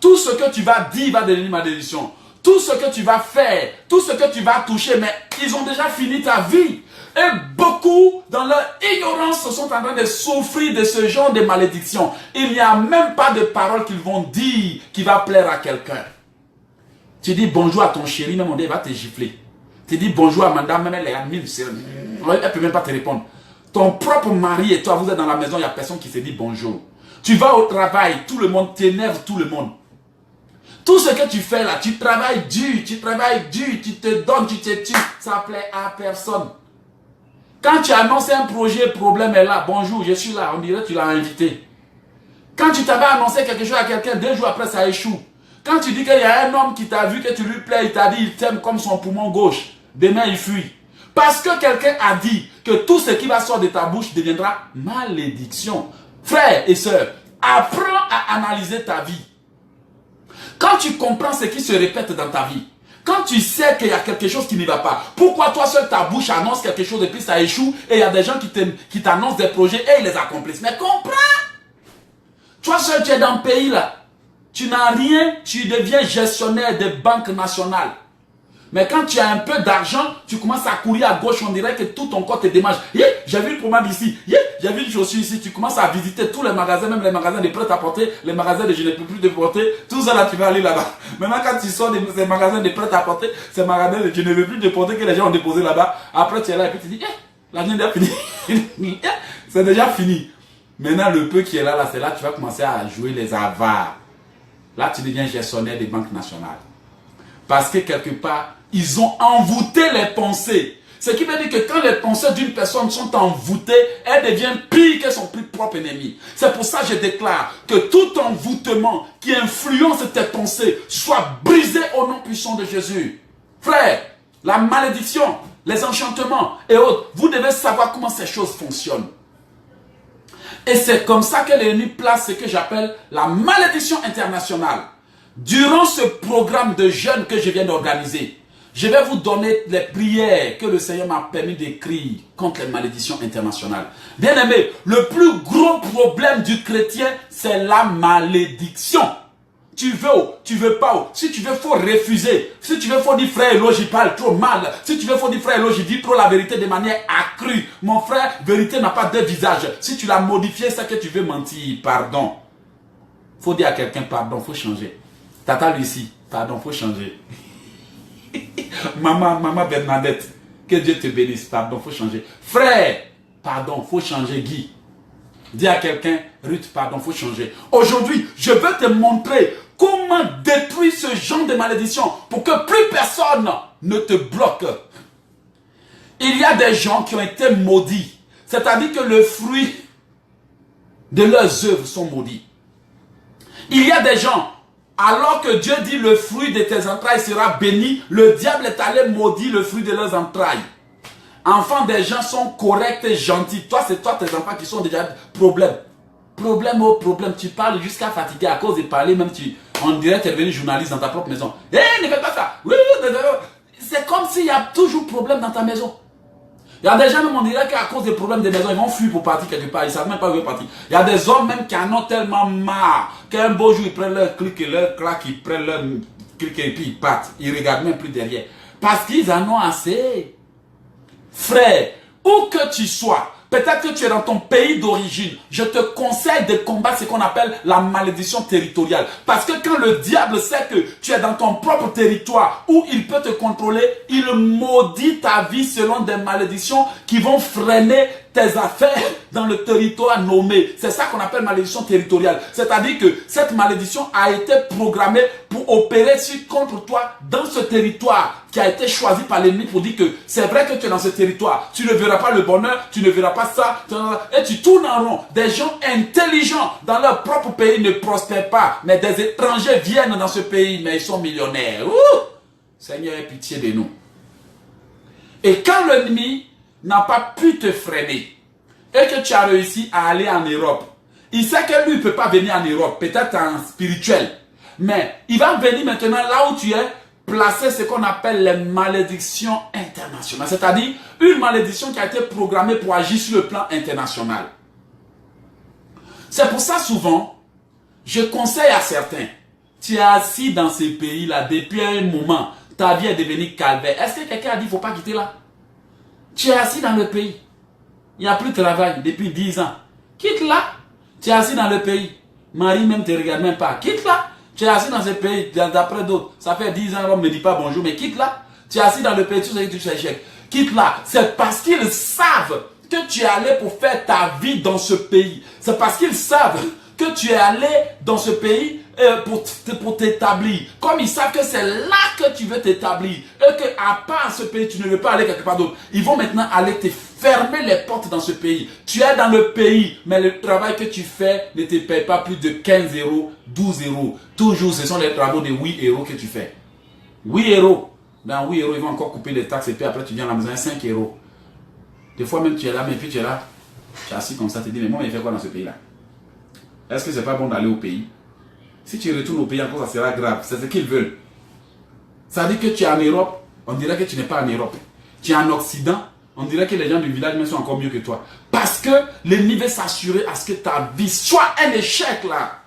tout ce que tu vas dire va devenir malédiction, tout ce que tu vas faire, tout ce que tu vas toucher, mais ils ont déjà fini ta vie. Et beaucoup, dans leur ignorance, sont en train de souffrir de ce genre de malédiction. Il n'y a même pas de parole qu'ils vont dire qui va plaire à quelqu'un. Tu dis bonjour à ton chéri, même on dit, il va te gifler. Tu dis bonjour à madame, même elle est amie, elle ne peut même pas te répondre. Ton propre mari et toi, vous êtes dans la maison, il n'y a personne qui se dit bonjour. Tu vas au travail, tout le monde t'énerve, tout le monde. Tout ce que tu fais là, tu travailles dur, tu te donnes, tu te tues, ça plaît à personne. Quand tu annonces un projet, le problème est là, bonjour, je suis là, on dirait que tu l'as invité. Quand tu t'avais annoncé quelque chose à quelqu'un, 2 jours après, ça échoue. Quand tu dis qu'il y a un homme qui t'a vu, que tu lui plais, il t'a dit, il t'aime comme son poumon gauche, demain il fuit. Parce que quelqu'un a dit que tout ce qui va sortir de ta bouche deviendra malédiction. Frères et sœurs, apprends à analyser ta vie. Quand tu comprends ce qui se répète dans ta vie, quand tu sais qu'il y a quelque chose qui ne va pas, pourquoi toi seul ta bouche annonce quelque chose et puis ça échoue et il y a des gens qui t'annoncent des projets et ils les accomplissent. Mais comprends! Toi seul tu es dans le pays là, tu n'as rien, tu deviens gestionnaire de banque nationale. Mais quand tu as un peu d'argent, tu commences à courir à gauche, on dirait que tout ton corps te démange. J'ai vu le pommade ici, j'ai vu une chaussure ici. Tu commences à visiter tous les magasins, même les magasins de prêt-à-porter, les magasins de je ne peux plus te porter. Tout ça là, tu vas aller là-bas. Maintenant, quand tu sors de ces magasins de prêt-à-porter, ces magasins de je ne veux plus te porter que les gens ont déposé là-bas. Après, tu es là et puis tu dis, la vie est déjà finie. C'est déjà fini. Maintenant, le peu qui est là, c'est là que tu vas commencer à jouer les avares. Là, tu deviens gestionnaire des banques nationales. Parce que quelque part, ils ont envoûté les pensées. Ce qui veut dire que quand les pensées d'une personne sont envoûtées, elles deviennent pires que son plus propre ennemi. C'est pour ça que je déclare que tout envoûtement qui influence tes pensées soit brisé au nom puissant de Jésus. Frère, la malédiction, les enchantements et autres, vous devez savoir comment ces choses fonctionnent. Et c'est comme ça que l'ennemi place ce que j'appelle la malédiction internationale. Durant ce programme de jeûne que je viens d'organiser, je vais vous donner les prières que le Seigneur m'a permis d'écrire contre les malédictions internationales. Bien aimé, le plus gros problème du chrétien, c'est la malédiction. Tu veux ou tu veux pas. Si tu veux, faut refuser. Si tu veux, faut dire frère Elo, j'y parle trop mal. Si tu veux, faut dire frère Elo, j'y dis trop la vérité de manière accrue. Mon frère, vérité n'a pas deux visages. Si tu l'as modifié, c'est que tu veux mentir. Pardon. Faut dire à quelqu'un pardon, faut changer. Tata Lucie, pardon, faut changer. Maman Bernadette, que Dieu te bénisse, pardon, faut changer. Frère, pardon, faut changer. Guy, dis à quelqu'un, Ruth, pardon, faut changer. Aujourd'hui, je veux te montrer comment détruire ce genre de malédiction pour que plus personne ne te bloque. Il y a des gens qui ont été maudits, c'est-à-dire que le fruit de leurs œuvres sont maudits. Il y a des gens, alors que Dieu dit le fruit de tes entrailles sera béni, le diable est allé maudire le fruit de leurs entrailles. Enfants des gens sont corrects et gentils. Toi, c'est toi, tes enfants qui sont déjà problème. Problème au problème. Tu parles jusqu'à fatiguer à cause de parler, même on dirait que tu es devenu journaliste dans ta propre maison. Ne fais pas ça. C'est comme s'il y a toujours problème dans ta maison. Il y a des gens, même on dirait qu'à cause des problèmes des maisons, ils vont fuir pour partir quelque part. Ils ne savent même pas où ils vont partir. Il y a des hommes même qui en ont tellement marre qu'un beau jour, ils prennent leur clic et leur claque, ils prennent leur clic et puis ils partent. Ils ne regardent même plus derrière. Parce qu'ils en ont assez. Frère, où que tu sois, Peut-être que tu es dans ton pays d'origine. Je te conseille de combattre ce qu'on appelle la malédiction territoriale. Parce que quand le diable sait que tu es dans ton propre territoire où il peut te contrôler, il maudit ta vie selon des malédictions qui vont freiner tes affaires dans le territoire nommé. C'est ça qu'on appelle malédiction territoriale. C'est-à-dire que cette malédiction a été programmée pour opérer contre toi dans ce territoire qui a été choisi par l'ennemi pour dire que c'est vrai que tu es dans ce territoire. Tu ne verras pas le bonheur, tu ne verras pas ça. Et tu tournes en rond. Des gens intelligents dans leur propre pays ne prospèrent pas. Mais des étrangers viennent dans ce pays, mais ils sont millionnaires. Ouh! Seigneur, aie pitié de nous. Et quand l'ennemi n'a pas pu te freiner et que tu as réussi à aller en Europe, il sait que lui ne peut pas venir en Europe, peut-être en spirituel, mais il va venir maintenant là où tu es, placer ce qu'on appelle les malédictions internationales, c'est-à-dire une malédiction qui a été programmée pour agir sur le plan international. C'est pour ça souvent, je conseille à certains, tu es assis dans ces pays-là depuis un moment, ta vie est devenue calvaire. Est-ce que quelqu'un a dit qu'il ne faut pas quitter là? Tu es assis dans le pays. Il n'y a plus de travail depuis 10 ans. Quitte là. Tu es assis dans le pays. Marie même ne te regarde même pas. Quitte là. Tu es assis dans ce pays. D'après d'autres. Ça fait 10 ans, on ne me dit pas bonjour. Mais quitte là. Tu es assis dans le pays. Tu sais que tu échec. Quitte là. C'est parce qu'ils savent que tu es allé pour faire ta vie dans ce pays. C'est parce qu'ils savent que tu es allé dans ce pays pour t'établir. Comme ils savent que c'est là que tu veux t'établir. Et qu'à part ce pays, tu ne veux pas aller quelque part d'autre. Ils vont maintenant aller te fermer les portes dans ce pays. Tu es dans le pays, mais le travail que tu fais ne te paye pas plus de 15 euros, 12 euros. Toujours, ce sont les travaux de 8 euros que tu fais. 8 euros. Dans 8 euros, ils vont encore couper les taxes et puis après tu viens à la maison, 5 euros. Des fois même tu es là, mais puis tu es là. Tu es assis comme ça, tu te dis, mais moi, il fait quoi dans ce pays-là? Est-ce que c'est pas bon d'aller au pays? Si tu retournes au pays, encore ça sera grave. C'est ce qu'ils veulent. Ça dit que tu es en Europe, on dirait que tu n'es pas en Europe. Tu es en Occident, on dirait que les gens du village sont encore mieux que toi. Parce que l'ennemi veut s'assurer à ce que ta vie soit un échec là.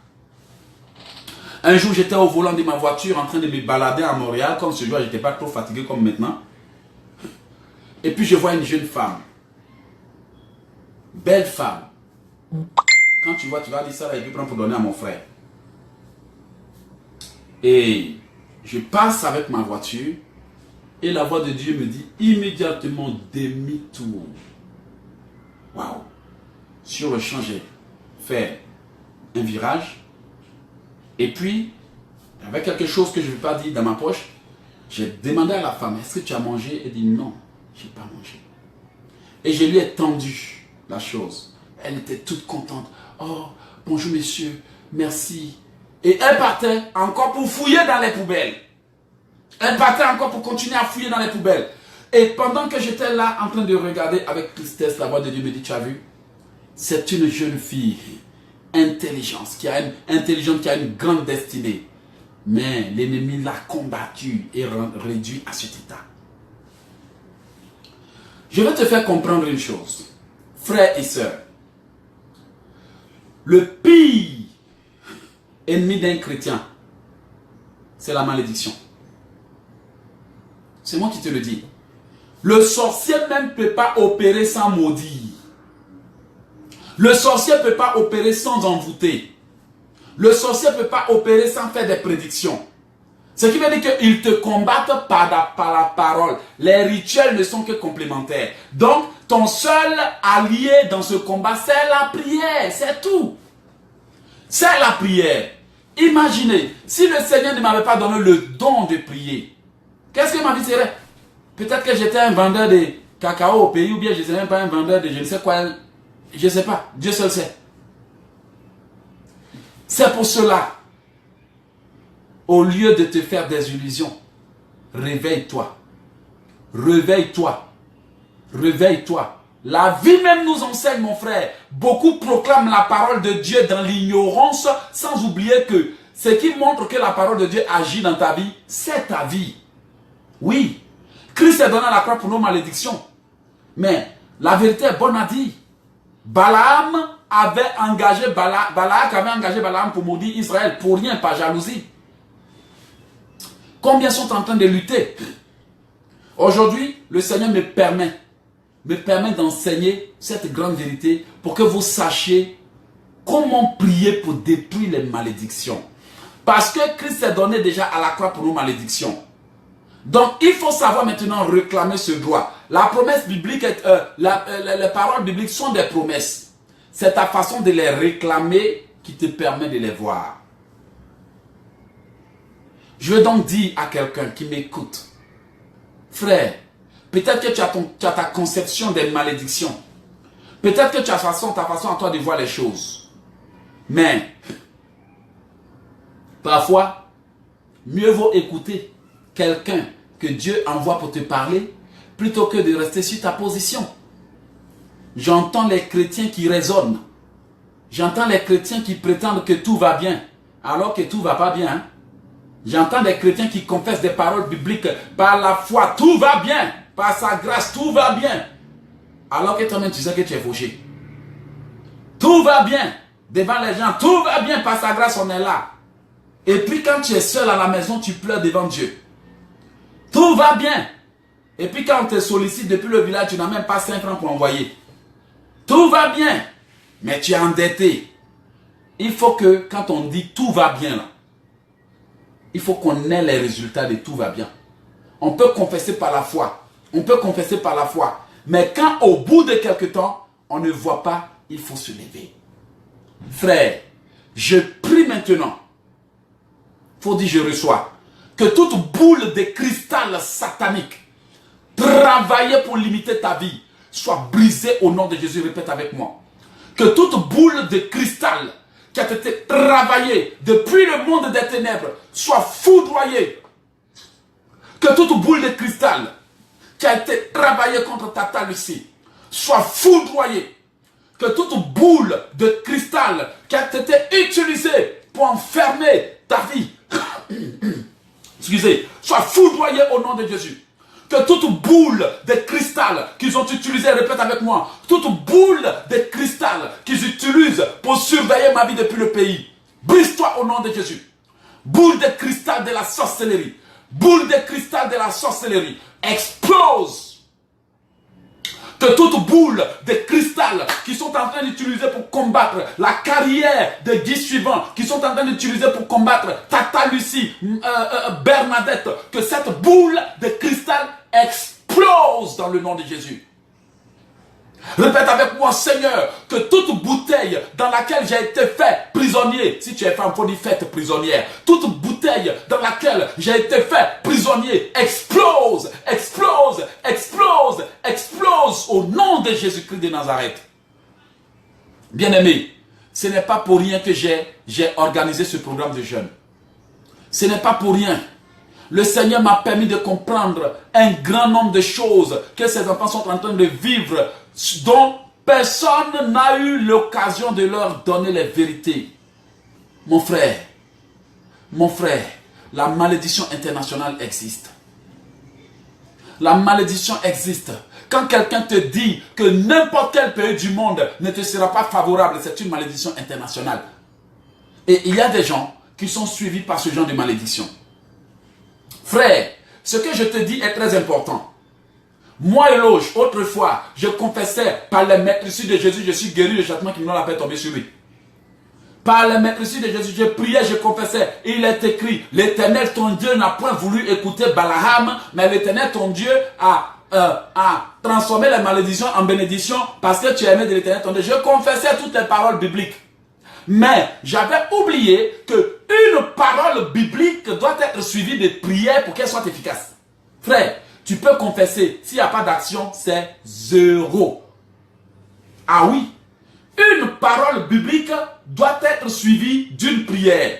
Un jour, j'étais au volant de ma voiture en train de me balader à Montréal. Comme ce jour, je n'étais pas trop fatigué comme maintenant. Et puis, je vois une jeune femme. Belle femme. Quand tu vois, tu vas dire ça là, et puis prendre pour donner à mon frère. Et je passe avec ma voiture et la voix de Dieu me dit immédiatement demi-tour. Waouh! Sur le champ, j'ai fait un virage. Et puis, avec quelque chose que je ne vais pas dire dans ma poche, j'ai demandé à la femme, est-ce que tu as mangé? Elle dit non, je n'ai pas mangé. Et je lui ai tendu la chose. Elle était toute contente. Oh, bonjour monsieur, merci. Et elle partait encore pour fouiller dans les poubelles. Elle partait encore pour continuer à fouiller dans les poubelles. Et pendant que j'étais là en train de regarder avec tristesse, la voix de Dieu me dit, tu as vu? C'est une jeune fille intelligente, qui a une grande destinée. Mais l'ennemi l'a combattue et réduit à cet état. Je vais te faire comprendre une chose, frères et sœurs. Le pire ennemi d'un chrétien, c'est la malédiction. C'est moi qui te le dis. Le sorcier même ne peut pas opérer sans maudire. Le sorcier ne peut pas opérer sans envoûter. Le sorcier ne peut pas opérer sans faire des prédictions. Ce qui veut dire qu'ils te combattent par la parole. Les rituels ne sont que complémentaires. Donc, ton seul allié dans ce combat, c'est la prière. C'est tout. C'est la prière. Imaginez, si le Seigneur ne m'avait pas donné le don de prier, qu'est-ce que ma vie serait? Peut-être que j'étais un vendeur de cacao au pays, ou bien je ne serais même pas un vendeur de je ne sais quoi. Je ne sais pas. Dieu seul sait. C'est pour cela, au lieu de te faire des illusions, réveille-toi. Réveille-toi. Réveille-toi. La vie même nous enseigne, mon frère. Beaucoup proclament la parole de Dieu dans l'ignorance, sans oublier que ce qui montre que la parole de Dieu agit dans ta vie, c'est ta vie. Oui, Christ est donné à la croix pour nos malédictions. Mais la vérité est bonne à dire. Balaam avait engagé Balak avait engagé Balaam pour maudire Israël, pour rien, par jalousie. Combien sont en train de lutter? Aujourd'hui, le Seigneur me permet me permet d'enseigner cette grande vérité pour que vous sachiez comment prier pour détruire les malédictions. Parce que Christ s'est donné déjà à la croix pour nos malédictions. Donc, il faut savoir maintenant réclamer ce droit. La promesse biblique, les paroles bibliques sont des promesses. C'est ta façon de les réclamer qui te permet de les voir. Je veux donc dire à quelqu'un qui m'écoute, frère, peut-être que tu as ta conception des malédictions. Peut-être que tu as ta façon à toi de voir les choses. Mais, parfois, mieux vaut écouter quelqu'un que Dieu envoie pour te parler plutôt que de rester sur ta position. J'entends les chrétiens qui raisonnent. J'entends les chrétiens qui prétendent que tout va bien alors que tout ne va pas bien. Hein? J'entends des chrétiens qui confessent des paroles bibliques par la foi. Tout va bien. Par sa grâce, tout va bien. Alors que toi-même, tu sais que tu es fauché. Tout va bien. Devant les gens, tout va bien. Par sa grâce, on est là. Et puis quand tu es seul à la maison, tu pleures devant Dieu. Tout va bien. Et puis quand on te sollicite depuis le village, tu n'as même pas 5 francs pour envoyer. Tout va bien. Mais tu es endetté. Il faut que quand on dit tout va bien, là, il faut qu'on ait les résultats de tout va bien. On peut confesser par la foi. On peut confesser par la foi. Mais quand au bout de quelque temps, on ne voit pas, il faut se lever. Frère, je prie maintenant. Il faut dire je reçois. Que toute boule de cristal satanique travaillée pour limiter ta vie soit brisée au nom de Jésus. Répète avec moi. Que toute boule de cristal qui a été travaillée depuis le monde des ténèbres soit foudroyée. Que toute boule de cristal qui a été travaillée contre Tata Lucie soit foudroyée. Que toute boule de cristal qui a été utilisée pour enfermer ta vie, excusez, soit foudroyée au nom de Jésus. Que toute boule de cristal qu'ils ont utilisé, répète avec moi, toute boule de cristal qu'ils utilisent pour surveiller ma vie depuis le pays, brise-toi au nom de Jésus. Boule de cristal de la sorcellerie, boule de cristal de la sorcellerie, explose. Que toute boule de cristal qui sont en train d'utiliser pour combattre la carrière de Guy suivant, qui sont en train d'utiliser pour combattre Tata Lucie, Bernadette, que cette boule de cristal explose dans le nom de Jésus. Répète avec moi, Seigneur, que toute bouteille dans laquelle j'ai été fait prisonnier, si tu es femme, il faut dire faite prisonnière, toute bouteille dans laquelle j'ai été fait prisonnier, explose, explose, explose, explose au nom de Jésus-Christ de Nazareth. Bien-aimé, ce n'est pas pour rien que j'ai organisé ce programme de jeûne. Ce n'est pas pour rien. Le Seigneur m'a permis de comprendre un grand nombre de choses que ces enfants sont en train de vivre, dont personne n'a eu l'occasion de leur donner les vérités. Mon frère, la malédiction internationale existe. La malédiction existe. Quand quelqu'un te dit que n'importe quel pays du monde ne te sera pas favorable, c'est une malédiction internationale. Et il y a des gens qui sont suivis par ce genre de malédiction. Frère, ce que je te dis est très important. Moi, Eloge, autrefois, je confessais par les maîtrises de Jésus, je suis guéri, le châtiment qui me l'a fait tomber sur lui. Par les maîtrises de Jésus, je priais, je confessais. Il est écrit, l'Éternel ton Dieu n'a point voulu écouter Balaam, mais l'Éternel ton Dieu a transformé les malédictions en bénédictions parce que tu aimais de l'Éternel ton Dieu. Je confessais toutes les paroles bibliques. Mais j'avais oublié qu'une parole biblique doit être suivie de prières pour qu'elle soit efficace. Frère, tu peux confesser, s'il n'y a pas d'action, c'est 0. Ah oui, une parole biblique doit être suivie d'une prière.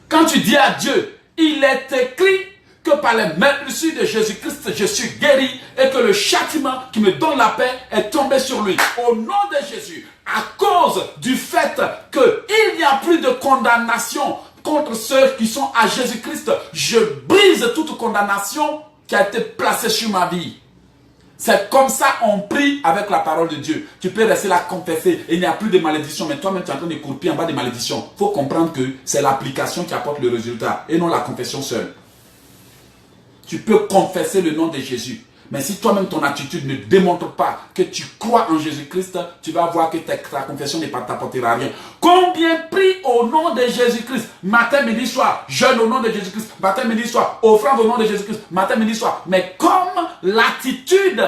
Quand tu dis à Dieu, il est écrit que par les maîtrises de Jésus-Christ, je suis guéri et que le châtiment qui me donne la paix est tombé sur lui. Au nom de Jésus, à cause du fait qu'il n'y a plus de condamnation contre ceux qui sont à Jésus-Christ, je brise toute condamnation qui a été placée sur ma vie. C'est comme ça on prie avec la parole de Dieu. Tu peux rester là confesser et il n'y a plus de malédiction, mais toi-même tu es en train de croupir en bas des malédictions. Il faut comprendre que c'est l'application qui apporte le résultat et non la confession seule. Tu peux confesser le nom de Jésus. Mais si toi-même ton attitude ne démontre pas que tu crois en Jésus-Christ, tu vas voir que ta confession ne t'apportera rien. Combien prient au nom de Jésus-Christ, matin, midi, soir, jeûne au nom de Jésus-Christ, matin, midi, soir, offrande au nom de Jésus-Christ, matin, midi, soir. Mais comme l'attitude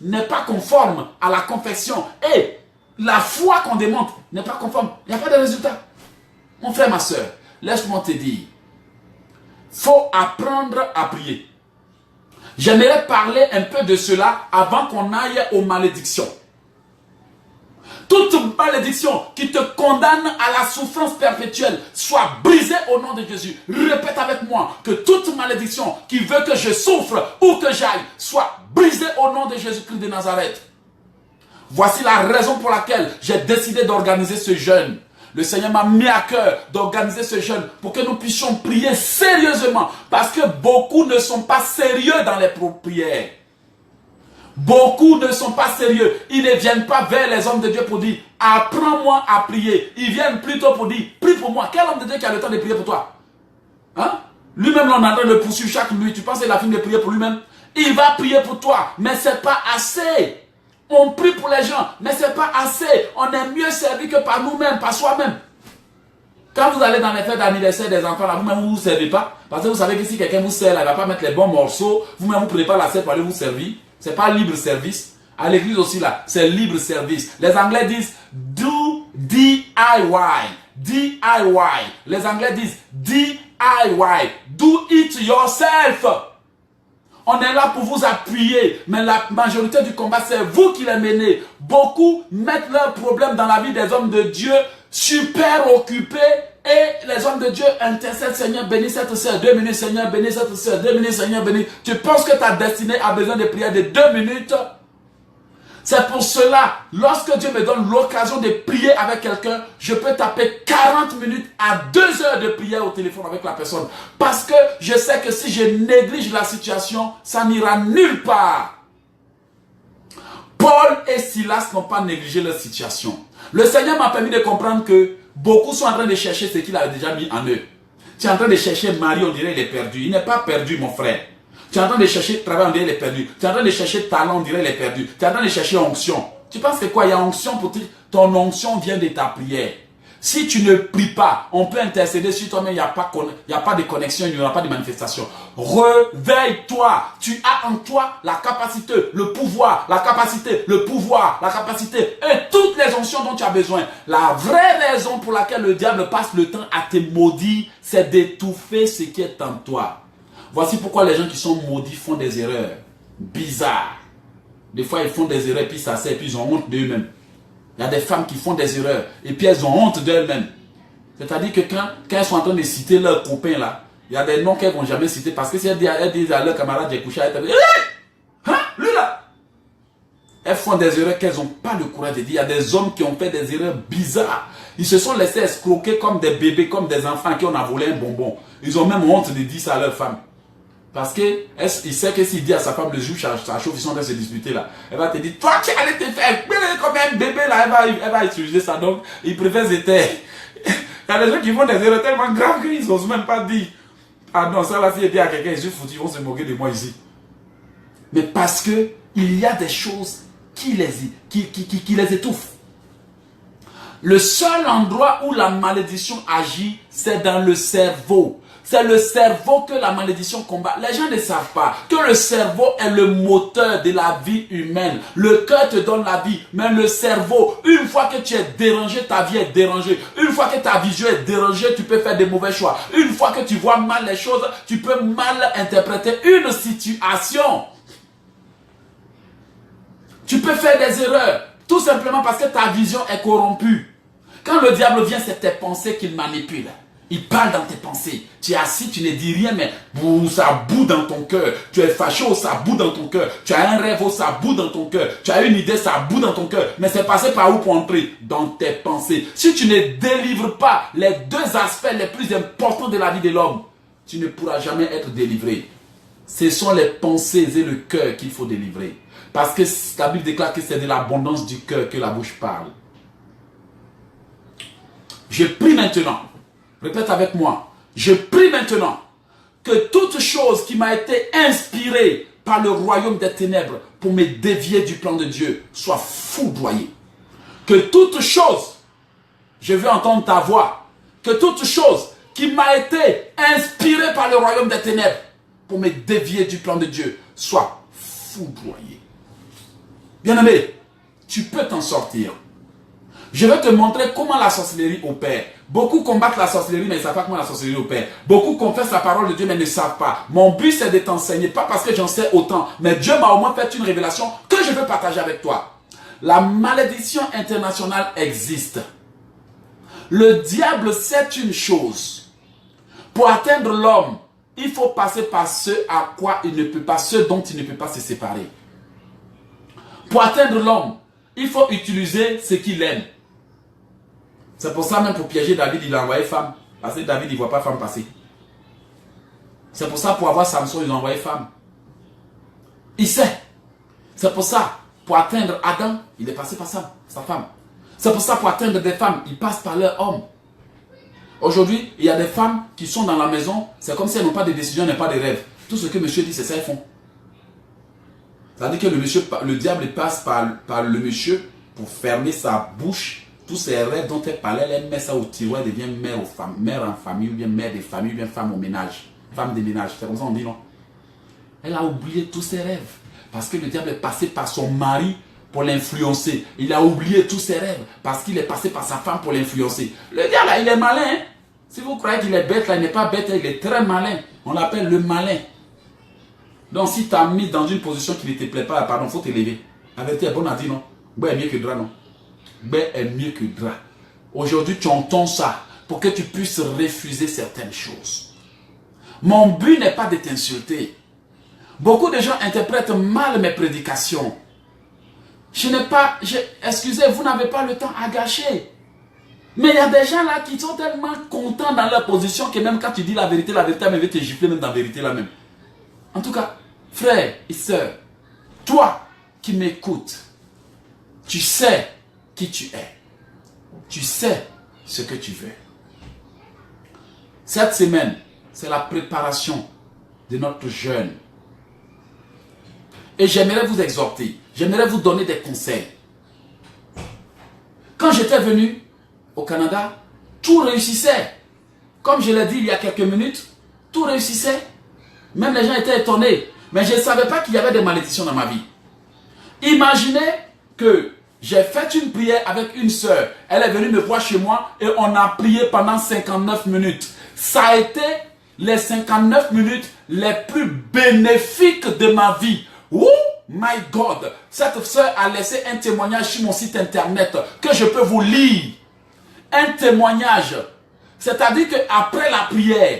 n'est pas conforme à la confession et la foi qu'on démontre n'est pas conforme, il n'y a pas de résultat. Mon frère, ma soeur, laisse-moi te dire, il faut apprendre à prier. J'aimerais parler un peu de cela avant qu'on aille aux malédictions. Toute malédiction qui te condamne à la souffrance perpétuelle soit brisée au nom de Jésus. Répète avec moi que toute malédiction qui veut que je souffre ou que j'aille soit brisée au nom de Jésus-Christ de Nazareth. Voici la raison pour laquelle j'ai décidé d'organiser ce jeûne. Le Seigneur m'a mis à cœur d'organiser ce jeûne pour que nous puissions prier sérieusement. Parce que beaucoup ne sont pas sérieux dans les prières. Beaucoup ne sont pas sérieux. Ils ne viennent pas vers les hommes de Dieu pour dire « Apprends-moi à prier ». Ils viennent plutôt pour dire « Prie pour moi ». Quel homme de Dieu qui a le temps de prier pour toi? Hein? Lui-même, on est en train de le poursuivre chaque nuit. Tu penses qu'il a fini de prier pour lui-même? Il va prier pour toi, mais ce n'est pas assez. On prie pour les gens, mais ce n'est pas assez. On est mieux servi que par nous-mêmes, par soi-même. Quand vous allez dans les fêtes d'anniversaire des enfants, là, vous-même, vous ne vous servez pas. Parce que vous savez que si quelqu'un vous sert, là, il ne va pas mettre les bons morceaux. Vous-même, vous ne prenez pas la selle pour aller vous servir. Ce n'est pas libre service. À l'église aussi, là, c'est libre service. Les Anglais disent do DIY. DIY. Les Anglais disent DIY. Do it yourself. On est là pour vous appuyer, mais la majorité du combat, c'est vous qui les menez. Beaucoup mettent leurs problèmes dans la vie des hommes de Dieu, super occupés, et les hommes de Dieu intercèdent, Seigneur, bénis cette sœur, 2 minutes, Seigneur, bénis cette sœur, 2 minutes, Seigneur, bénis. Tu penses que ta destinée a besoin de prière de 2 minutes? C'est pour cela, lorsque Dieu me donne l'occasion de prier avec quelqu'un, je peux taper 40 minutes à 2 heures de prière au téléphone avec la personne. Parce que je sais que si je néglige la situation, ça n'ira nulle part. Paul et Silas n'ont pas négligé leur situation. Le Seigneur m'a permis de comprendre que beaucoup sont en train de chercher ce qu'il a déjà mis en eux. Tu es en train de chercher Marie, on dirait il est perdu. Il n'est pas perdu, mon frère. Tu es en train de chercher travail, on dirait il est perdu. Tu es en train de chercher talent, on dirait il est perdu. Tu es en train de chercher onction. Tu penses que quoi? Il y a onction pour dire ton onction vient de ta prière. Si tu ne pries pas, on peut intercéder sur toi, mais il n'y a pas de connexion, il n'y aura pas de manifestation. Réveille-toi. Tu as en toi la capacité, le pouvoir, la capacité, le pouvoir, la capacité et toutes les onctions dont tu as besoin. La vraie raison pour laquelle le diable passe le temps à te maudire, c'est d'étouffer ce qui est en toi. Voici pourquoi les gens qui sont maudits font des erreurs bizarres. Des fois, ils font des erreurs, puis ça sert, puis ils ont honte d'eux-mêmes. Il y a des femmes qui font des erreurs, et puis elles ont honte d'elles-mêmes. C'est-à-dire que quand elles sont en train de citer leurs copains là, il y a des noms qu'elles ne vont jamais citer, parce que si elles disent à leur camarade, j'ai couché avec elle, hein, lui là. Elles font des erreurs qu'elles n'ont pas le courage de dire. Il y a des hommes qui ont fait des erreurs bizarres. Ils se sont laissés escroquer comme des bébés, comme des enfants qui ont volé un bonbon. Ils ont même honte de dire ça à leur femme. Parce qu'il sait que s'il dit à sa femme le jour, ça chauffe, ils sont en train de se disputer là. Elle va te dire, toi tu allais te faire comme un bébé là, elle va utiliser ça. Donc, il préfère se taire. Il y a des gens qui font des erreurs tellement graves qu'ils n'osent même pas dire. Ah non, ça là, si elle dit à quelqu'un, je suis foutu, ils vont se moquer de moi ici. Mais parce que il y a des choses qui les étouffent. Le seul endroit où la malédiction agit, c'est dans le cerveau. C'est le cerveau que la malédiction combat. Les gens ne savent pas que le cerveau est le moteur de la vie humaine. Le cœur te donne la vie, mais le cerveau, une fois que tu es dérangé, ta vie est dérangée. Une fois que ta vision est dérangée, tu peux faire des mauvais choix. Une fois que tu vois mal les choses, tu peux mal interpréter une situation. Tu peux faire des erreurs, tout simplement parce que ta vision est corrompue. Quand le diable vient, c'est tes pensées qu'il manipule. Il parle dans tes pensées. Tu es assis, tu ne dis rien, mais ça bout dans ton cœur. Tu es fâché, ça bout dans ton cœur. Tu as un rêve, ça bout dans ton cœur. Tu as une idée, ça bout dans ton cœur. Mais c'est passé par où pour entrer? Dans tes pensées. Si tu ne délivres pas les 2 aspects les plus importants de la vie de l'homme, tu ne pourras jamais être délivré. Ce sont les pensées et le cœur qu'il faut délivrer. Parce que la Bible déclare que c'est de l'abondance du cœur que la bouche parle. Je prie maintenant. Répète avec moi. Je prie maintenant que toute chose qui m'a été inspirée par le royaume des ténèbres pour me dévier du plan de Dieu soient foudroyés. Que toute chose, je veux entendre ta voix, que toute chose qui m'a été inspirée par le royaume des ténèbres pour me dévier du plan de Dieu soit foudroyée. Bien-aimé, tu peux t'en sortir. Je vais te montrer comment la sorcellerie opère. Beaucoup combattent la sorcellerie, mais ils ne savent pas comment la sorcellerie opère. Beaucoup confessent la parole de Dieu, mais ne savent pas. Mon but, c'est de t'enseigner, pas parce que j'en sais autant, mais Dieu m'a au moins fait une révélation que je veux partager avec toi. La malédiction internationale existe. Le diable, c'est une chose. Pour atteindre l'homme, il faut passer par ce à quoi il ne peut pas, ce dont il ne peut pas se séparer. Pour atteindre l'homme, il faut utiliser ce qu'il aime. C'est pour ça même pour piéger David, il a envoyé femme. Parce que David, il ne voit pas femme passer. C'est pour ça pour avoir Samson, il a envoyé femme. Il sait. C'est pour ça, pour atteindre Adam, il est passé par sa femme. C'est pour ça pour atteindre des femmes, il passe par leur homme. Aujourd'hui, il y a des femmes qui sont dans la maison, c'est comme si elles n'ont pas de décision, n'ont pas de rêve. Tout ce que monsieur dit, c'est ça, elles font. C'est-à-dire que le diable passe par le monsieur pour fermer sa bouche. Tous ces rêves dont elle parlait, elle met ça au tiroir, elle devient mère en famille, ou bien mère de famille, ou bien femme au ménage. Femme de ménage, c'est comme ça on dit, non? Elle a oublié tous ses rêves. Parce que le diable est passé par son mari pour l'influencer. Il a oublié tous ses rêves parce qu'il est passé par sa femme pour l'influencer. Le diable, là, il est malin. Hein? Si vous croyez qu'il est bête, là, il n'est pas bête, il est très malin. On l'appelle le malin. Donc, si tu as mis dans une position qui ne te plaît pas, pardon, il faut te lever. La vérité est bonne à dire, non? Bé est mieux que drap, non? Bé est mieux que drap. Aujourd'hui, tu entends ça pour que tu puisses refuser certaines choses. Mon but n'est pas de t'insulter. Beaucoup de gens interprètent mal mes prédications. Excusez, vous n'avez pas le temps à gâcher. Mais il y a des gens là qui sont tellement contents dans leur position que même quand tu dis la vérité elle va te gifler même dans la vérité là même. En tout cas, frère et soeur, toi qui m'écoutes, tu sais qui tu es. Tu sais ce que tu veux. Cette semaine, c'est la préparation de notre jeûne. Et j'aimerais vous exhorter, j'aimerais vous donner des conseils. Quand j'étais venu au Canada, tout réussissait. Comme je l'ai dit il y a quelques minutes, tout réussissait. Même les gens étaient étonnés. Mais je ne savais pas qu'il y avait des malédictions dans ma vie. Imaginez que j'ai fait une prière avec une sœur. Elle est venue me voir chez moi et on a prié pendant 59 minutes. Ça a été les 59 minutes les plus bénéfiques de ma vie. Oh my God! Cette sœur a laissé un témoignage sur mon site internet que je peux vous lire. Un témoignage. C'est-à-dire qu'après la prière,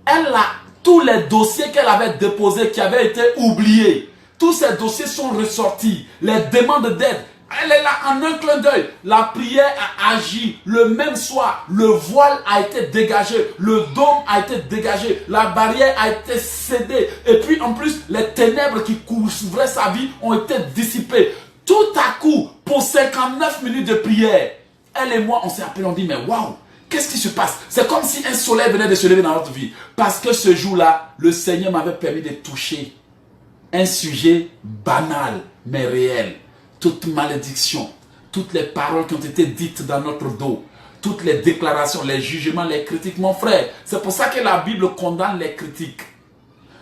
elle a tous les dossiers qu'elle avait déposés, qui avaient été oubliés. Tous ces dossiers sont ressortis. Les demandes d'aide. Elle est là en un clin d'œil. La prière a agi. Le même soir, le voile a été dégagé. Le dôme a été dégagé. La barrière a été cédée. Et puis en plus, les ténèbres qui couvraient sa vie ont été dissipées. Tout à coup, pour 59 minutes de prière, elle et moi, on s'est appelés, on dit, mais waouh, qu'est-ce qui se passe? C'est comme si un soleil venait de se lever dans notre vie. Parce que ce jour-là, le Seigneur m'avait permis de toucher un sujet banal, mais réel. Toute malédiction, toutes les paroles qui ont été dites dans notre dos, toutes les déclarations, les jugements, les critiques, mon frère. C'est pour ça que la Bible condamne les critiques.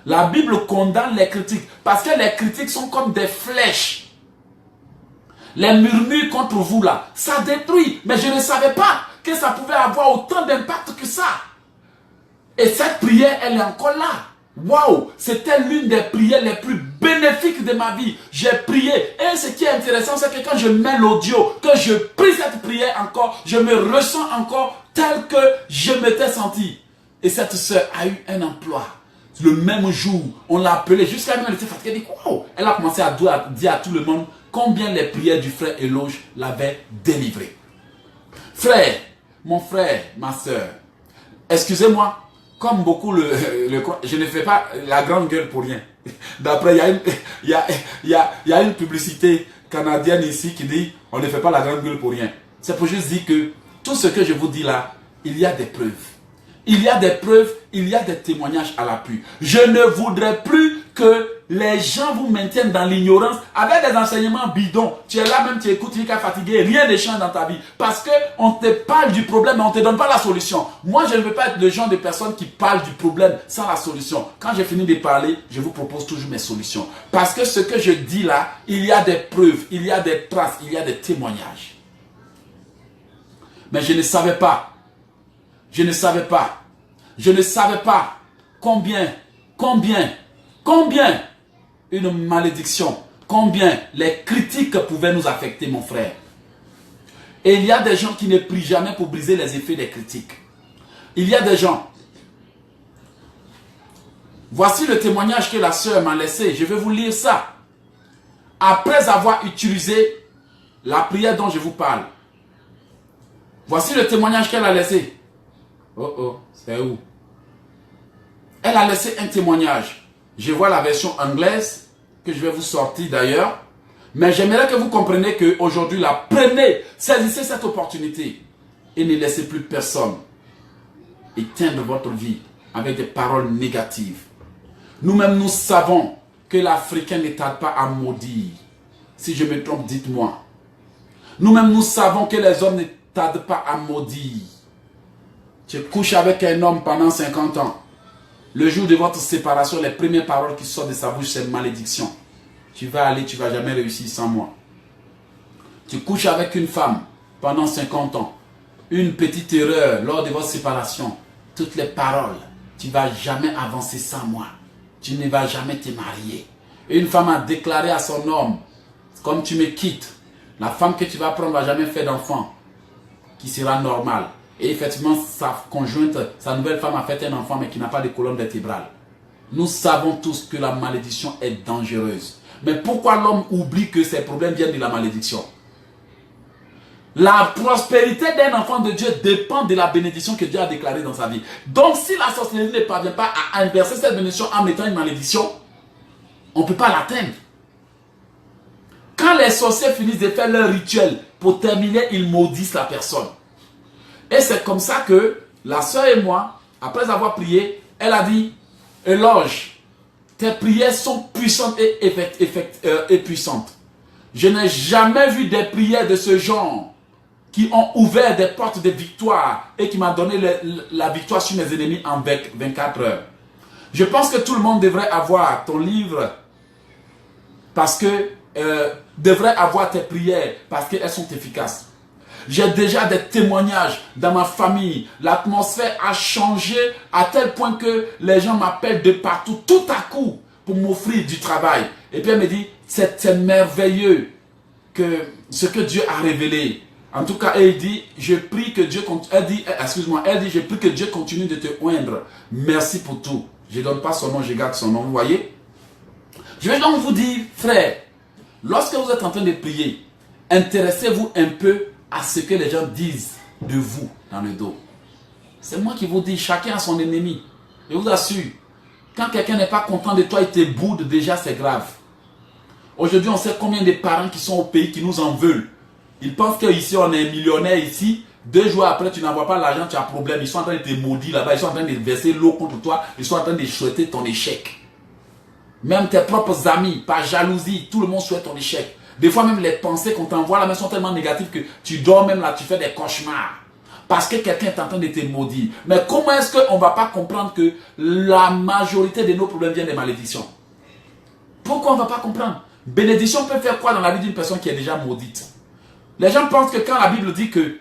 La Bible condamne les critiques parce que les critiques sont comme des flèches. Les murmures contre vous là, ça détruit. Mais je ne savais pas que ça pouvait avoir autant d'impact que ça. Et cette prière, elle est encore là. Waouh, c'était l'une des prières les plus bénéfiques de ma vie. J'ai prié. Et ce qui est intéressant, c'est que quand je mets l'audio, que je prie cette prière encore, je me ressens encore tel que je m'étais senti. Et cette soeur a eu un emploi. Le même jour, on l'a appelée jusqu'à elle était fatiguée. Elle dit, wow. Elle a commencé à dire à tout le monde combien les prières du frère Eloge l'avaient délivré. Frère, mon frère, ma soeur, excusez-moi. Comme beaucoup je ne fais pas la grande gueule pour rien. D'après, il y a une publicité canadienne ici qui dit on ne fait pas la grande gueule pour rien. C'est pour juste dire que tout ce que je vous dis là, il y a des preuves. Il y a des preuves, il y a des témoignages à l'appui. Je ne voudrais plus que les gens vous maintiennent dans l'ignorance avec des enseignements bidons. Tu es là même, tu écoutes, tu es fatigué, rien ne change dans ta vie. Parce qu'on te parle du problème, mais on ne te donne pas la solution. Moi, je ne veux pas être le genre de personne qui parle du problème sans la solution. Quand j'ai fini de parler, je vous propose toujours mes solutions. Parce que ce que je dis là, il y a des preuves, il y a des traces, il y a des témoignages. Mais je ne savais pas. Je ne savais pas. Je ne savais pas combien une malédiction, combien les critiques pouvaient nous affecter, mon frère. Et il y a des gens qui ne prient jamais pour briser les effets des critiques. Il y a des gens. Voici le témoignage que la sœur m'a laissé. Je vais vous lire ça. Après avoir utilisé la prière dont je vous parle. Voici le témoignage qu'elle a laissé. Oh oh, c'est où? Elle a laissé un témoignage. Je vois la version anglaise que je vais vous sortir d'ailleurs. Mais j'aimerais que vous compreniez qu'aujourd'hui, prenez, saisissez cette opportunité et ne laissez plus personne éteindre votre vie avec des paroles négatives. Nous-mêmes, nous savons que l'Africain ne tarde pas à maudire. Si je me trompe, dites-moi. Nous-mêmes, nous savons que les hommes ne tardent pas à maudire. Tu couches avec un homme pendant 50 ans. Le jour de votre séparation, les premières paroles qui sortent de sa bouche, c'est malédiction. Tu vas aller, tu ne vas jamais réussir sans moi. Tu couches avec une femme pendant 50 ans. Une petite erreur lors de votre séparation. Toutes les paroles, tu ne vas jamais avancer sans moi. Tu ne vas jamais te marier. Une femme a déclaré à son homme, comme tu me quittes, la femme que tu vas prendre ne va jamais faire d'enfant qui sera normal. Et effectivement, sa conjointe, sa nouvelle femme a fait un enfant mais qui n'a pas de colonne vertébrale. Nous savons tous que la malédiction est dangereuse. Mais pourquoi l'homme oublie que ses problèmes viennent de la malédiction? La prospérité d'un enfant de Dieu dépend de la bénédiction que Dieu a déclarée dans sa vie. Donc si la sorcellerie ne parvient pas à inverser cette bénédiction en mettant une malédiction, on ne peut pas l'atteindre. Quand les sorciers finissent de faire leur rituel, pour terminer, ils maudissent la personne. Et c'est comme ça que la sœur et moi, après avoir prié, elle a dit, éloge, tes prières sont puissantes et puissantes. Je n'ai jamais vu des prières de ce genre qui ont ouvert des portes de victoire et qui m'a donné la victoire sur mes ennemis en 24 heures. Je pense que tout le monde devrait avoir ton livre parce que devrait avoir tes prières parce qu'elles sont efficaces. J'ai déjà des témoignages dans ma famille. L'atmosphère a changé à tel point que les gens m'appellent de partout, tout à coup, pour m'offrir du travail. Et puis elle me dit, c'est merveilleux que ce que Dieu a révélé. En tout cas, elle dit, je prie que Dieu continue. Elle dit, je prie que Dieu continue de te oindre. Merci pour tout. Je ne donne pas son nom, je garde son nom. Vous voyez? Je vais donc vous dire, frère, lorsque vous êtes en train de prier, intéressez-vous un peu à ce que les gens disent de vous dans le dos. C'est moi qui vous dis, chacun a son ennemi. Je vous assure, quand quelqu'un n'est pas content de toi, il te boude, déjà c'est grave. Aujourd'hui, on sait combien de parents qui sont au pays qui nous en veulent. Ils pensent qu'ici, on est millionnaire ici. 2 jours après, tu n'envoies pas l'argent, tu as problème. Ils sont en train de te maudire là-bas. Ils sont en train de verser l'eau contre toi. Ils sont en train de souhaiter ton échec. Même tes propres amis, par jalousie, tout le monde souhaite ton échec. Des fois même les pensées qu'on t'envoie là sont tellement négatives que tu dors même là, tu fais des cauchemars. Parce que quelqu'un est en train de te maudire. Mais comment est-ce qu'on ne va pas comprendre que la majorité de nos problèmes viennent des malédictions? Pourquoi on ne va pas comprendre? Bénédiction peut faire quoi dans la vie d'une personne qui est déjà maudite? Les gens pensent que quand la Bible dit que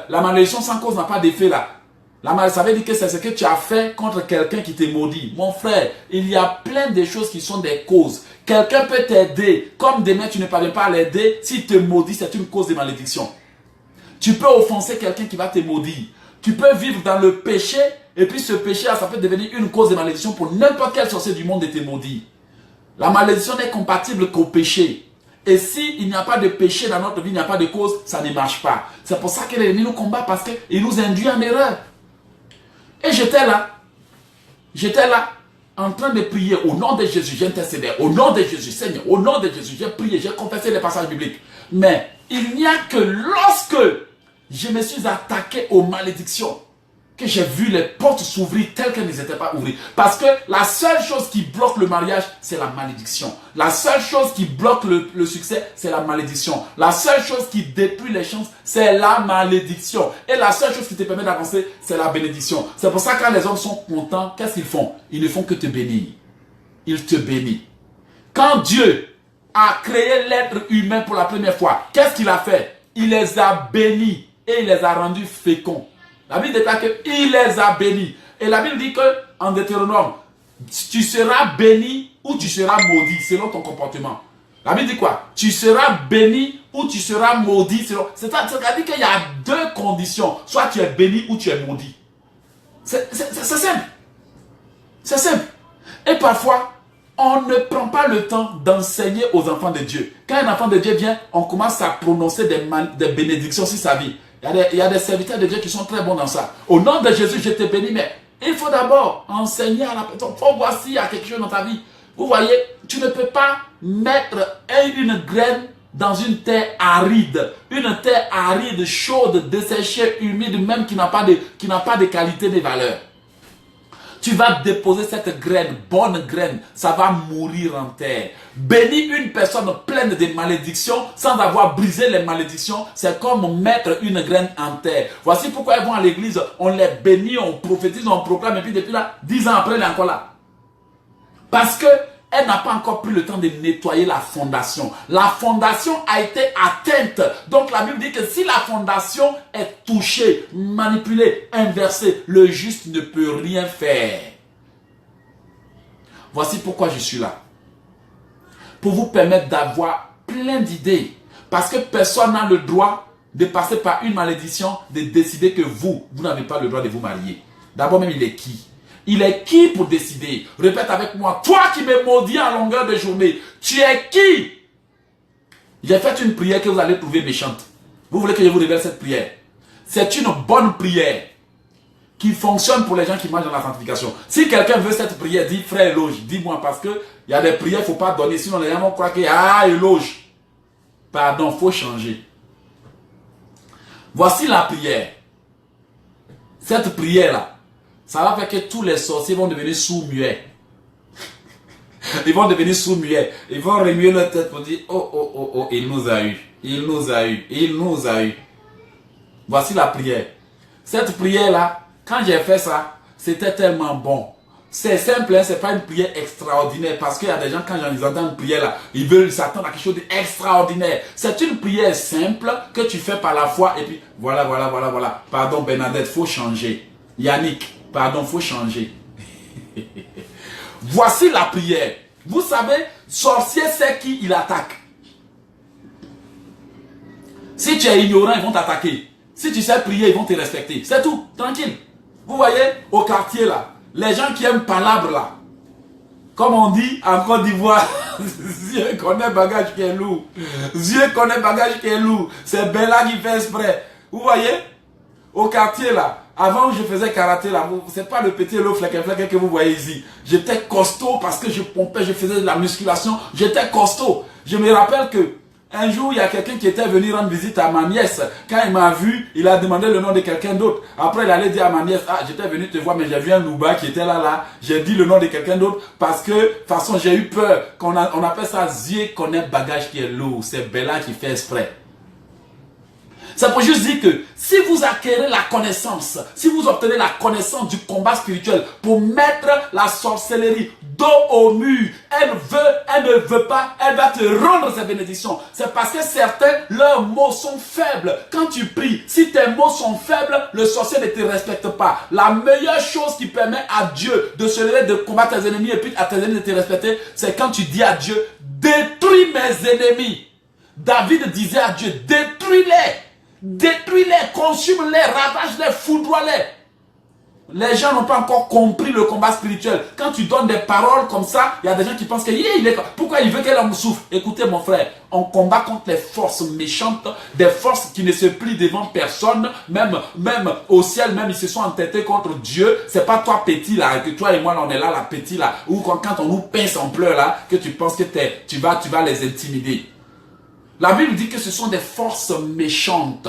la malédiction sans cause n'a pas d'effet là, ça veut dire que c'est ce que tu as fait contre quelqu'un qui te maudit. Mon frère, il y a plein de choses qui sont des causes. Quelqu'un peut t'aider. Comme demain, tu ne parviens pas à l'aider. S'il te maudit, c'est une cause de malédiction. Tu peux offenser quelqu'un qui va te maudire. Tu peux vivre dans le péché. Et puis ce péché, ça peut devenir une cause de malédiction pour n'importe quel sorcier du monde de te maudire. La malédiction n'est compatible qu'au péché. Et s'il n'y a pas de péché dans notre vie, il n'y a pas de cause, ça ne marche pas. C'est pour ça que l'ennemi nous combat parce qu'il nous induit en erreur. Et j'étais là, en train de prier au nom de Jésus, j'intercédais, au nom de Jésus, Seigneur, au nom de Jésus, j'ai prié, j'ai confessé les passages bibliques. Mais il n'y a que lorsque je me suis attaqué aux malédictions, que j'ai vu les portes s'ouvrir telles qu'elles n'étaient pas ouvertes. Parce que la seule chose qui bloque le mariage, c'est la malédiction. La seule chose qui bloque le succès, c'est la malédiction. La seule chose qui détruit les chances, c'est la malédiction. Et la seule chose qui te permet d'avancer, c'est la bénédiction. C'est pour ça que quand les hommes sont contents, qu'est-ce qu'ils font? Ils ne font que te bénir. Ils te bénissent. Quand Dieu a créé l'être humain pour la première fois, qu'est-ce qu'il a fait? Il les a bénis et il les a rendus féconds. La Bible déclare qu'il les a bénis. Et la Bible dit qu'en Deutéronome, tu seras béni ou tu seras maudit selon ton comportement. La Bible dit quoi? Tu seras béni ou tu seras maudit selon... C'est-à-dire qu'il y a deux conditions. Soit tu es béni ou tu es maudit. C'est simple. C'est simple. Et parfois, on ne prend pas le temps d'enseigner aux enfants de Dieu. Quand un enfant de Dieu vient, on commence à prononcer des bénédictions sur sa vie. Il y a des serviteurs de Dieu qui sont très bons dans ça. Au nom de Jésus, je te bénis, mais il faut d'abord enseigner à la personne. Il faut voir s'il y a quelque chose dans ta vie. Vous voyez, tu ne peux pas mettre une graine dans une terre aride. Une terre aride, chaude, desséchée, humide, même qui n'a pas de qualité, de valeur. Tu vas déposer cette graine, bonne graine, ça va mourir en terre. Bénir une personne pleine de malédictions sans avoir brisé les malédictions, c'est comme mettre une graine en terre. Voici pourquoi ils vont à l'église, on les bénit, on prophétise, on proclame, et puis depuis là, 10 ans après, elle est encore là. Parce que elle n'a pas encore pris le temps de nettoyer la fondation. La fondation a été atteinte. Donc la Bible dit que si la fondation est touchée, manipulée, inversée, le juste ne peut rien faire. Voici pourquoi je suis là. Pour vous permettre d'avoir plein d'idées. Parce que personne n'a le droit de passer par une malédiction, de décider que vous n'avez pas le droit de vous marier. D'abord même, il est qui? Il est qui pour décider? Répète avec moi. Toi qui me maudis en longueur de journée, tu es qui? J'ai fait une prière que vous allez trouver méchante. Vous voulez que je vous révèle cette prière? C'est une bonne prière qui fonctionne pour les gens qui marchent dans la sanctification. Si quelqu'un veut cette prière, dis frère éloge, dis-moi, parce que il y a des prières qu'il ne faut pas donner, sinon les gens vont croire que éloge. Pardon, il faut changer. Voici la prière. Cette prière-là, ça va faire que tous les sorciers vont devenir sourds-muets. Ils vont devenir sourds-muets. Ils vont remuer leur tête pour dire, oh, il nous a eu. Il nous a eu. Il nous a eu. Voici la prière. Cette prière-là, quand j'ai fait ça, c'était tellement bon. C'est simple, hein, c'est pas une prière extraordinaire. Parce qu'il y a des gens, quand ils entendent une prière là, ils veulent s'attendre à quelque chose d'extraordinaire. C'est une prière simple que tu fais par la foi. Et puis, voilà. Pardon Bernadette, faut changer. Yannick, pardon, faut changer. Voici la prière. Vous savez, sorcier, c'est qui il attaque. Si tu es ignorant, ils vont t'attaquer. Si tu sais prier, ils vont te respecter. C'est tout, tranquille. Vous voyez, au quartier là, les gens qui aiment palabre là, comme on dit en Côte d'Ivoire, Dieu connaît bagage qui est lourd. Dieu connaît bagage qui est lourd. C'est Bella qui fait exprès. Vous voyez, au quartier là, avant où je faisais karaté là, c'est pas le petit lot fleck que vous voyez ici. J'étais costaud parce que je pompais, je faisais de la musculation. J'étais costaud. Je me rappelle que un jour, il y a quelqu'un qui était venu rendre visite à ma nièce. Quand il m'a vu, il a demandé le nom de quelqu'un d'autre. Après, il allait dire à ma nièce, ah, j'étais venu te voir, mais j'ai vu un louba qui était là. J'ai dit le nom de quelqu'un d'autre parce que, de toute façon, j'ai eu peur. On appelle ça, Dieu connaît bagage qui est lourd. C'est Bella qui fait exprès. Ça peut juste dire que si vous acquérez la connaissance, si vous obtenez la connaissance du combat spirituel pour mettre la sorcellerie dos au mur, elle ne veut pas, elle va te rendre ses bénédictions. C'est parce que certains, leurs mots sont faibles. Quand tu pries, si tes mots sont faibles, le sorcier ne te respecte pas. La meilleure chose qui permet à Dieu de se lever, de combattre tes ennemis et puis à tes ennemis de te respecter, c'est quand tu dis à Dieu, détruis mes ennemis. David disait à Dieu, détruis-les. Détruis-les, consume-les, ravage-les, foudroie-les. Les gens n'ont pas encore compris le combat spirituel. Quand tu donnes des paroles comme ça, il y a des gens qui pensent que pourquoi il veut que l'homme souffre. Écoutez mon frère, on combat contre les forces méchantes, des forces qui ne se plient devant personne, même au ciel, même ils se sont entêtés contre Dieu. C'est pas toi petit là, que toi et moi là, on est là, la petit là, ou quand on nous pince en pleurs là, que tu penses que tu vas les intimider. La Bible dit que ce sont des forces méchantes.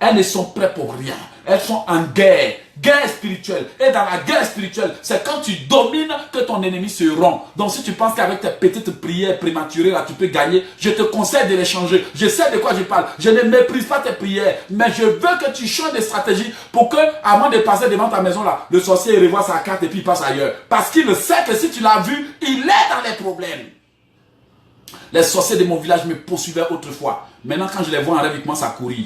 elles ne sont prêtes pour rien. Elles sont en guerre, guerre spirituelle. Et dans la guerre spirituelle, c'est quand tu domines que ton ennemi se rend. Donc si tu penses qu'avec tes petites prières prématurées, là, tu peux gagner, je te conseille de les changer. Je sais de quoi je parle. Je ne méprise pas tes prières, mais je veux que tu changes de stratégie pour que, avant de passer devant ta maison, là, le sorcier revoit sa carte et puis il passe ailleurs. Parce qu'il sait que si tu l'as vu, il est dans les problèmes. Les sorciers de mon village me poursuivaient autrefois. Maintenant, quand je les vois en rêve, ils commencent à courir.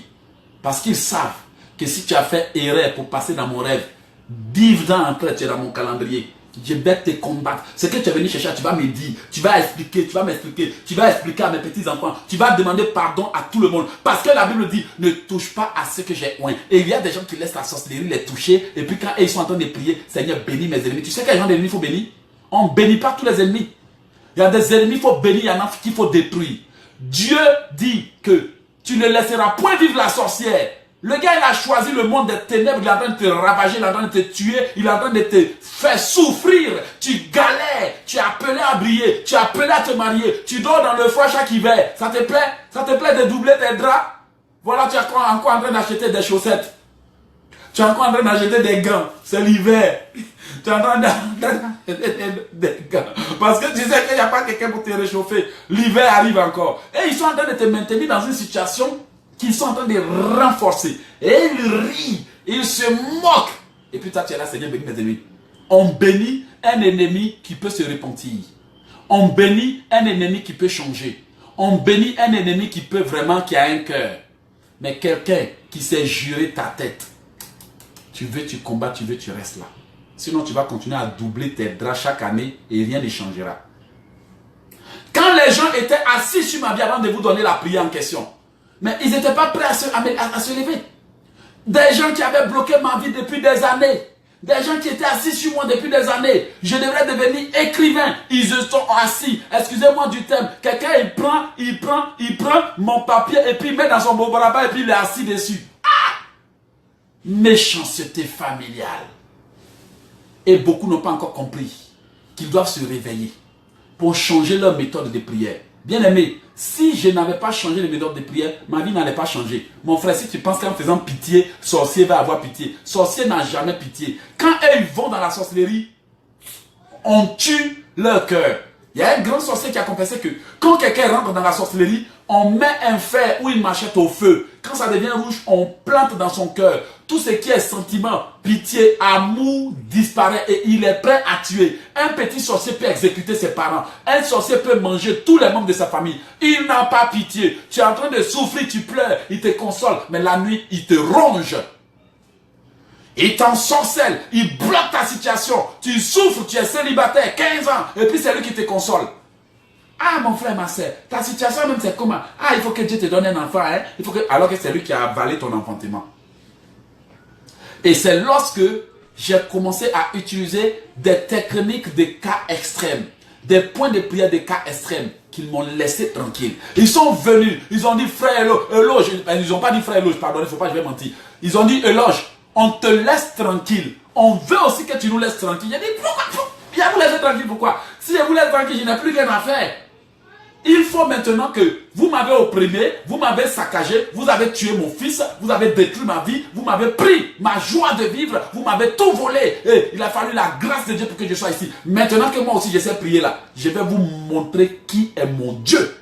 Parce qu'ils savent que si tu as fait erreur pour passer dans mon rêve, 10 ans après, tu es dans mon calendrier. Je vais te combattre. Ce que tu es venu chercher, tu vas me dire, tu vas expliquer, tu vas m'expliquer, tu vas expliquer à mes petits-enfants, tu vas demander pardon à tout le monde. Parce que la Bible dit, ne touche pas à ce que j'ai oint. Et il y a des gens qui laissent la sorcellerie les toucher, et puis quand ils sont en train de prier, Seigneur, bénis mes ennemis. Tu sais quel genre d'ennemis il faut bénir? On ne bénit pas tous les ennemis. Il y a des ennemis qu'il faut bénir, il y en a qu'il faut détruire. Dieu dit que tu ne laisseras point vivre la sorcière. Le gars, il a choisi le monde des ténèbres, il est en train de te ravager, il est en train de te tuer, il est en train de te faire souffrir. Tu galères, tu es appelé à briller, tu es appelé à te marier, tu dors dans le froid chaque hiver. Ça te plaît? Ça te plaît de doubler tes draps? Voilà, tu es encore en train d'acheter des chaussettes. Tu es encore en train d'acheter des gants, c'est l'hiver. Tu es en train d'acheter des gants. Parce que tu sais qu'il n'y a pas quelqu'un pour te réchauffer. L'hiver arrive encore. Et ils sont en train de te maintenir dans une situation qu'ils sont en train de renforcer. Et ils rient, ils se moquent. Et puis toi, tu es là, Seigneur, bénis mes ennemis. On bénit un ennemi qui peut se repentir. On bénit un ennemi qui peut changer. On bénit un ennemi qui peut vraiment, qui a un cœur. Mais quelqu'un qui s'est juré ta tête. Tu veux, tu combats, tu veux, tu restes là. Sinon, tu vas continuer à doubler tes draps chaque année et rien ne changera. Quand les gens étaient assis sur ma vie avant de vous donner la prière en question, mais ils n'étaient pas prêts à se lever. Des gens qui avaient bloqué ma vie depuis des années. Des gens qui étaient assis sur moi depuis des années. Je devrais devenir écrivain. Ils se sont assis. Excusez-moi du thème. Quelqu'un, il prend mon papier et puis il met dans son bobaraba et puis il est assis dessus. Ah! Méchanceté familiale. Et beaucoup n'ont pas encore compris qu'ils doivent se réveiller pour changer leur méthode de prière. Bien aimé, si je n'avais pas changé les méthodes de prière, ma vie n'allait pas changer. Mon frère, si tu penses qu'en faisant pitié, sorcier va avoir pitié. Sorcier n'a jamais pitié. Quand eux, ils vont dans la sorcellerie, on tue leur cœur. Il y a un grand sorcier qui a confessé que quand quelqu'un rentre dans la sorcellerie, on met un fer ou une machette au feu. Quand ça devient rouge, on plante dans son cœur. Tout ce qui est sentiment, pitié, amour disparaît et il est prêt à tuer. Un petit sorcier peut exécuter ses parents. Un sorcier peut manger tous les membres de sa famille. Il n'a pas pitié. Tu es en train de souffrir, tu pleures, il te console. Mais la nuit, il te ronge. Il t'ensorcelle, il bloque ta situation. Tu souffres, tu es célibataire, 15 ans. Et puis c'est lui qui te console. Ah, mon frère, ma soeur, ta situation même c'est comment? Ah, il faut que Dieu te donne un enfant, hein? Il faut que... Alors que c'est lui qui a avalé ton enfantement. Et c'est lorsque j'ai commencé à utiliser des techniques de cas extrêmes, des points de prière de cas extrêmes, qu'ils m'ont laissé tranquille. Ils sont venus, ils ont dit frère Eloge, ils n'ont pas dit frère Eloge, pardon, il ne faut pas, je vais mentir. Ils ont dit Eloge, on te laisse tranquille. On veut aussi que tu nous laisses tranquille. J'ai dit pourquoi? Je vous laisse tranquille, pourquoi? Si je vous laisse tranquille, je n'ai plus rien à faire. Il faut maintenant que vous m'avez opprimé, vous m'avez saccagé, vous avez tué mon fils, vous avez détruit ma vie, vous m'avez pris ma joie de vivre, vous m'avez tout volé. Et il a fallu la grâce de Dieu pour que je sois ici. Maintenant que moi aussi je sais prier là, je vais vous montrer qui est mon Dieu.